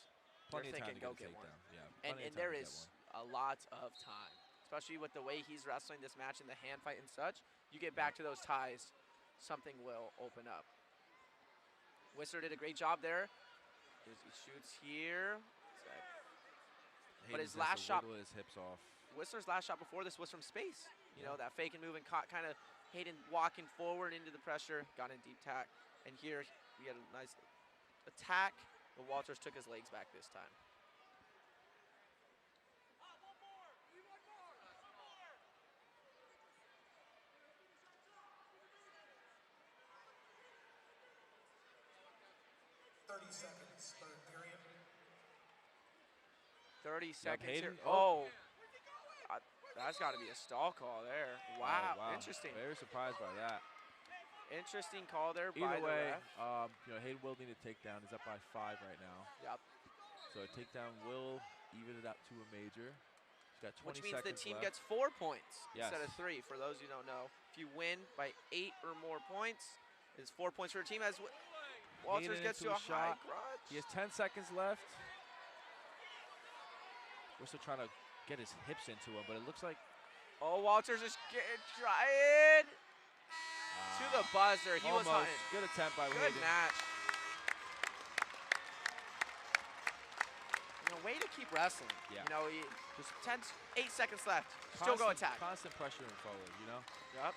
Speaker 2: plenty
Speaker 1: you're
Speaker 2: of time
Speaker 1: thinking,
Speaker 2: to
Speaker 1: go
Speaker 2: get a
Speaker 1: get one.
Speaker 2: takedown. Yeah,
Speaker 1: And there is a lot of time, especially with the way he's wrestling this match in the hand fight and such. You get back to those ties, something will open up. Whistler did a great job there. He shoots here. But his last shot,
Speaker 2: his hips off.
Speaker 1: Whistler's last shot before this was from space. You know, that fake and move and caught kind of Hayden walking forward into the pressure, got in deep tack. And here we had a nice attack, but Walters took his legs back this time.
Speaker 3: Seconds, third period.
Speaker 1: 30 seconds here.
Speaker 2: Hayden.
Speaker 1: Oh, that's got to be a stall call there. Wow,
Speaker 2: wow.
Speaker 1: Interesting.
Speaker 2: Very surprised by that.
Speaker 1: Interesting call there
Speaker 2: Either
Speaker 1: by the
Speaker 2: way,
Speaker 1: ref.
Speaker 2: you know, Hayden will need a takedown. He's up by 5 right now.
Speaker 1: Yep.
Speaker 2: So a takedown will even it out to a major. He's got 20
Speaker 1: Which means the
Speaker 2: seconds
Speaker 1: team
Speaker 2: left.
Speaker 1: gets 4 points instead of
Speaker 2: Yes.
Speaker 1: 3. For those who don't know, if you win by 8 or more points, it's 4 points for a team. As Walters
Speaker 2: Hayden
Speaker 1: gets to
Speaker 2: into
Speaker 1: a
Speaker 2: a
Speaker 1: high
Speaker 2: shot.
Speaker 1: crotch.
Speaker 2: He has 10 seconds left. We're still trying to get his hips into him, but it looks like
Speaker 1: Oh, Walters is trying to the buzzer. He was
Speaker 2: almost.
Speaker 1: hunting.
Speaker 2: Good attempt by
Speaker 1: Good
Speaker 2: Hayden.
Speaker 1: match. You know, way to keep wrestling.
Speaker 2: Yeah.
Speaker 1: You know, just 8 seconds left. Still go attack.
Speaker 2: Constant pressuring forward, you know?
Speaker 1: Yep.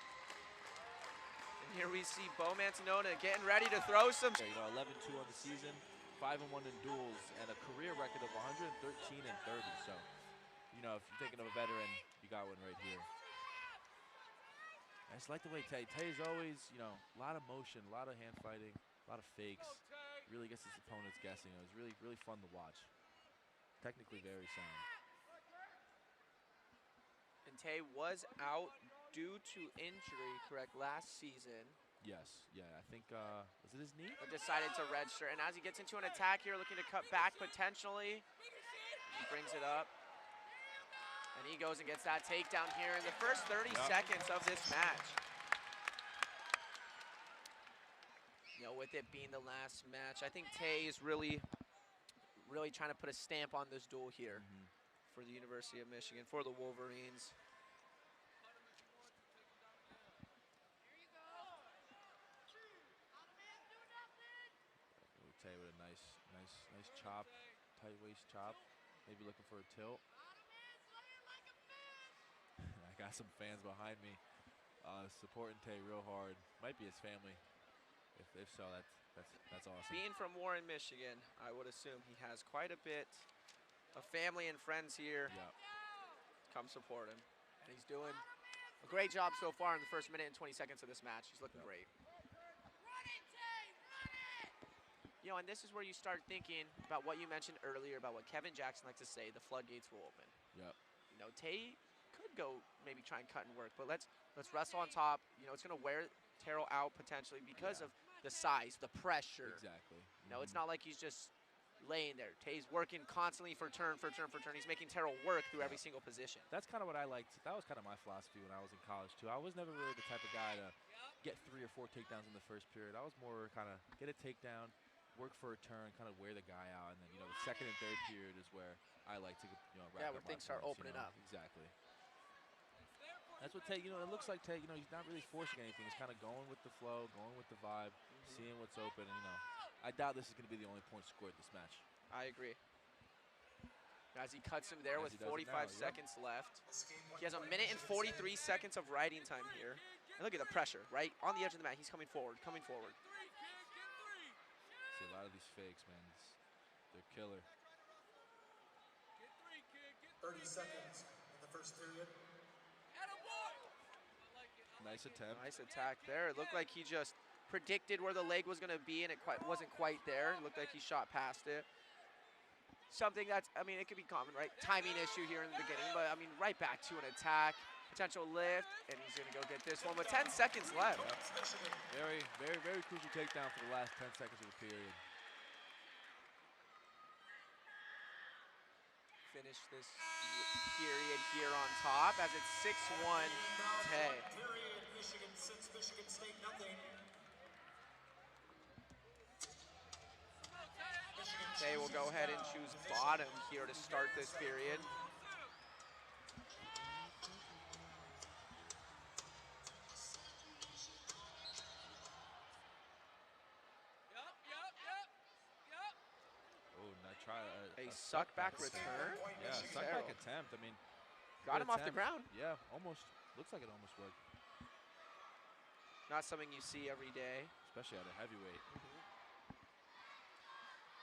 Speaker 1: And here we see Beau Mantanona getting ready to throw some.
Speaker 2: You know, 11-2 on the season, 5-1 in duels, and a career record of 113 and 30. So, you know, if you're thinking of a veteran, you got one right here. I just like the way Tay's always, you know, a lot of motion, a lot of hand fighting, a lot of fakes. Really gets his opponents guessing. It was really, really fun to watch. Technically very sound.
Speaker 1: And Tay was out due to injury, correct, last season.
Speaker 2: Yes, yeah, I think, was it his knee?
Speaker 1: But decided to redshirt. And as he gets into an attack here, looking to cut back potentially, he brings it up. And he goes and gets that takedown here in the first 30 seconds of this match. You know, with it being the last match, I think Tay is really trying to put a stamp on this duel here for the University of Michigan, for the Wolverines.
Speaker 2: Tay with a nice chop, tight waist chop. Maybe looking for a tilt. I got some fans behind me supporting Tay real hard. Might be his family. If so, that's awesome.
Speaker 1: Being from Warren, Michigan, I would assume he has quite a bit of family and friends here.
Speaker 2: Yeah.
Speaker 1: come support him. And he's doing a great job so far in the first minute and 20 seconds of this match. He's looking great. You know, and this is where you start thinking about what you mentioned earlier about what Kevin Jackson likes to say, the floodgates will open.
Speaker 2: Yep.
Speaker 1: You know, Tay could go maybe try and cut and work, but let's wrestle on top. You know, it's going to wear Terrell out potentially because of the size, the pressure.
Speaker 2: Exactly.
Speaker 1: You know, it's not like he's just laying there. Tay's working constantly for turn. He's making Terrell work through every single position.
Speaker 2: That's kind of what I liked. That was kind of my philosophy when I was in college, too. I was never really the type of guy to get 3 or 4 takedowns in the first period. I was more kind of get a takedown, work for a turn, kind of wear the guy out, and then, you know, the second and third period is where I like to, you know,
Speaker 1: where things start opening up.
Speaker 2: Exactly. That's what Tay, you know, it looks like Tay, you know, he's not really forcing anything. He's kind of going with the flow, going with the vibe, seeing what's open, and, you know, I doubt this is going to be the only point scored this match.
Speaker 1: I agree. As he cuts him there with 45 seconds left. He has 1 minute and 43 seconds of riding time here. And look at the pressure, right? On the edge of the mat, he's coming forward.
Speaker 2: See, a lot of these fakes, man, they're killer.
Speaker 3: 30 seconds in the first period.
Speaker 2: Nice attempt.
Speaker 1: Nice attack there. It looked like he just predicted where the leg was going to be, and it wasn't quite there. It looked like he shot past it. Something that's, I mean, it could be common, right? Timing issue here in the beginning, but, I mean, right back to an attack. Potential lift, and he's going to go get this one with 10 seconds left.
Speaker 2: Very, very, very crucial takedown for the last 10 seconds of the period.
Speaker 1: Finish this period here on top as it's 6-1 Tay.
Speaker 3: Michigan 6, Michigan State nothing.
Speaker 1: Tay will go ahead and choose bottom here to start this period. A suck back return?
Speaker 2: Yeah, suck back attempt. I mean,
Speaker 1: got him off the ground.
Speaker 2: Yeah, almost. Looks like it almost worked.
Speaker 1: Not something you see every day.
Speaker 2: Especially at a heavyweight.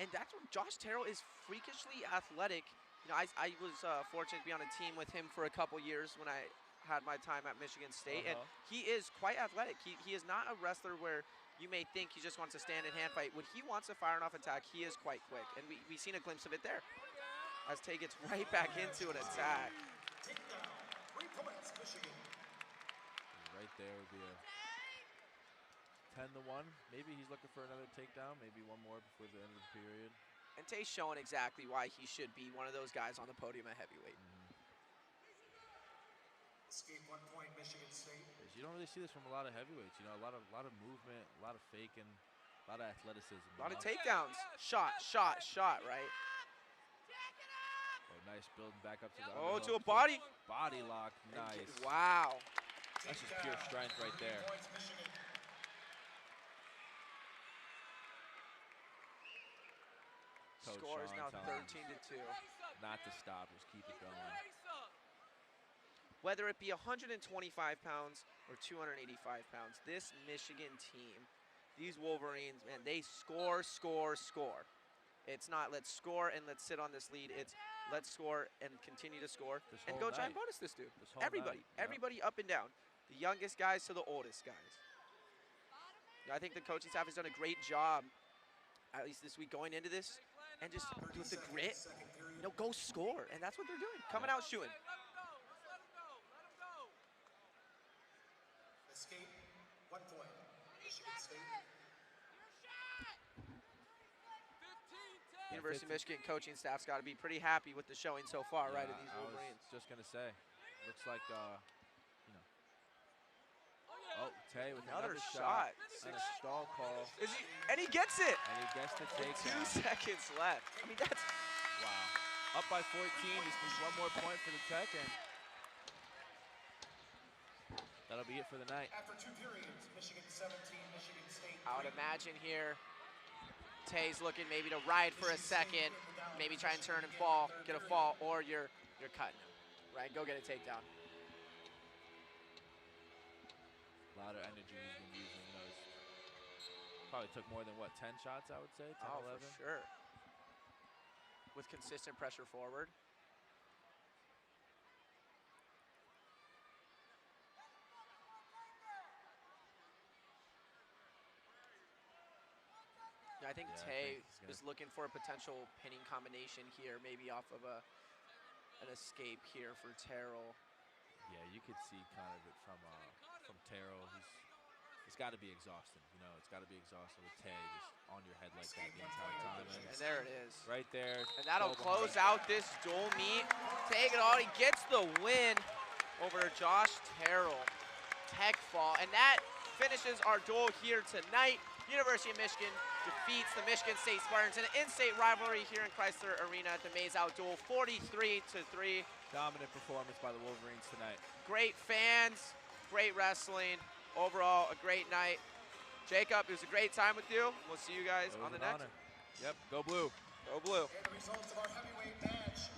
Speaker 1: And that's what Josh Terrell is freakishly athletic. You know, I was fortunate to be on a team with him for a couple years when I had my time at Michigan State. And he is quite athletic. He is not a wrestler where you may think he just wants to stand and hand fight. When he wants to fire an off attack, he is quite quick. And we've seen a glimpse of it there. As Tay gets right back into an attack.
Speaker 3: Takedown, 3 points, Michigan.
Speaker 2: Right there would be a 10-1. Maybe he's looking for another takedown. Maybe one more before the end of the period.
Speaker 1: And Tay's showing exactly why he should be one of those guys on the podium at heavyweight.
Speaker 3: Escape 1 point, Michigan State.
Speaker 2: You don't really see this from a lot of heavyweights. You know, a lot of movement, a lot of faking, a lot of athleticism.
Speaker 1: A lot of takedowns. Shot, right?
Speaker 2: Oh, nice building back up to the
Speaker 1: to a body.
Speaker 2: Body lock, nice.
Speaker 1: Wow.
Speaker 2: That's just pure strength right there. Coach
Speaker 1: Score is now
Speaker 2: Sean
Speaker 1: 13-2.
Speaker 2: Not to stop, just keep it going.
Speaker 1: Whether it be 125 pounds or 285 pounds, this Michigan team, these Wolverines, man, they score. It's not let's score and let's sit on this lead. It's let's score and continue to score and go try and bonus this dude. Everybody up and down. The youngest guys to the oldest guys. I think the coaching staff has done a great job, at least this week, going into this, and just with the grit, you know, go score. And that's what they're doing, coming out shooting.
Speaker 3: Escape, 1 point, Michigan State.
Speaker 1: University of Michigan coaching staff's got to be pretty happy with the showing so far, right, of these Wolverines.
Speaker 2: I was just going to say, looks like, you know. Oh, Tay with another shot. And a stall call.
Speaker 1: And he gets it.
Speaker 2: And he gets the takedown.
Speaker 1: 2 seconds left. I mean, that's...
Speaker 2: Wow. Up by 14. Just needs 1 more point for the Tech, and that'll be it for the night.
Speaker 3: After 2 periods, Michigan 17, Michigan State 3.
Speaker 1: I would imagine here, Tay's looking maybe to ride for a second, maybe try and turn and fall, get a fall, or you're cutting him, right? Go get a takedown.
Speaker 2: A lot of energy he's been using. You know, probably took more than, what, 10 shots, I would say, 10, 11?
Speaker 1: For sure. With consistent pressure forward. Tay
Speaker 2: think he's
Speaker 1: is looking for a potential pinning combination here, maybe off of an escape here for Terrell.
Speaker 2: Yeah, you could see kind of it from Terrell. It's got to be exhausting, you know. It's got to be exhausting with Tay just on your head like that the entire time.
Speaker 1: And there it is.
Speaker 2: Right there.
Speaker 1: And that'll
Speaker 2: go
Speaker 1: close
Speaker 2: behind.
Speaker 1: out this dual meet. Taking it all, he gets the win over Josh Terrell. Tech fall, and that finishes our duel here tonight. University of Michigan defeats the Michigan State Spartans in an in-state rivalry here in Chrysler Arena at the Maze Out Duel, 43-3.
Speaker 2: Dominant performance by the Wolverines tonight.
Speaker 1: Great fans, great wrestling. Overall, a great night. Jacob, it was a great time with you. We'll see you guys on the next.
Speaker 2: Yep, go blue.
Speaker 1: Go blue.
Speaker 3: And the results of our heavyweight match.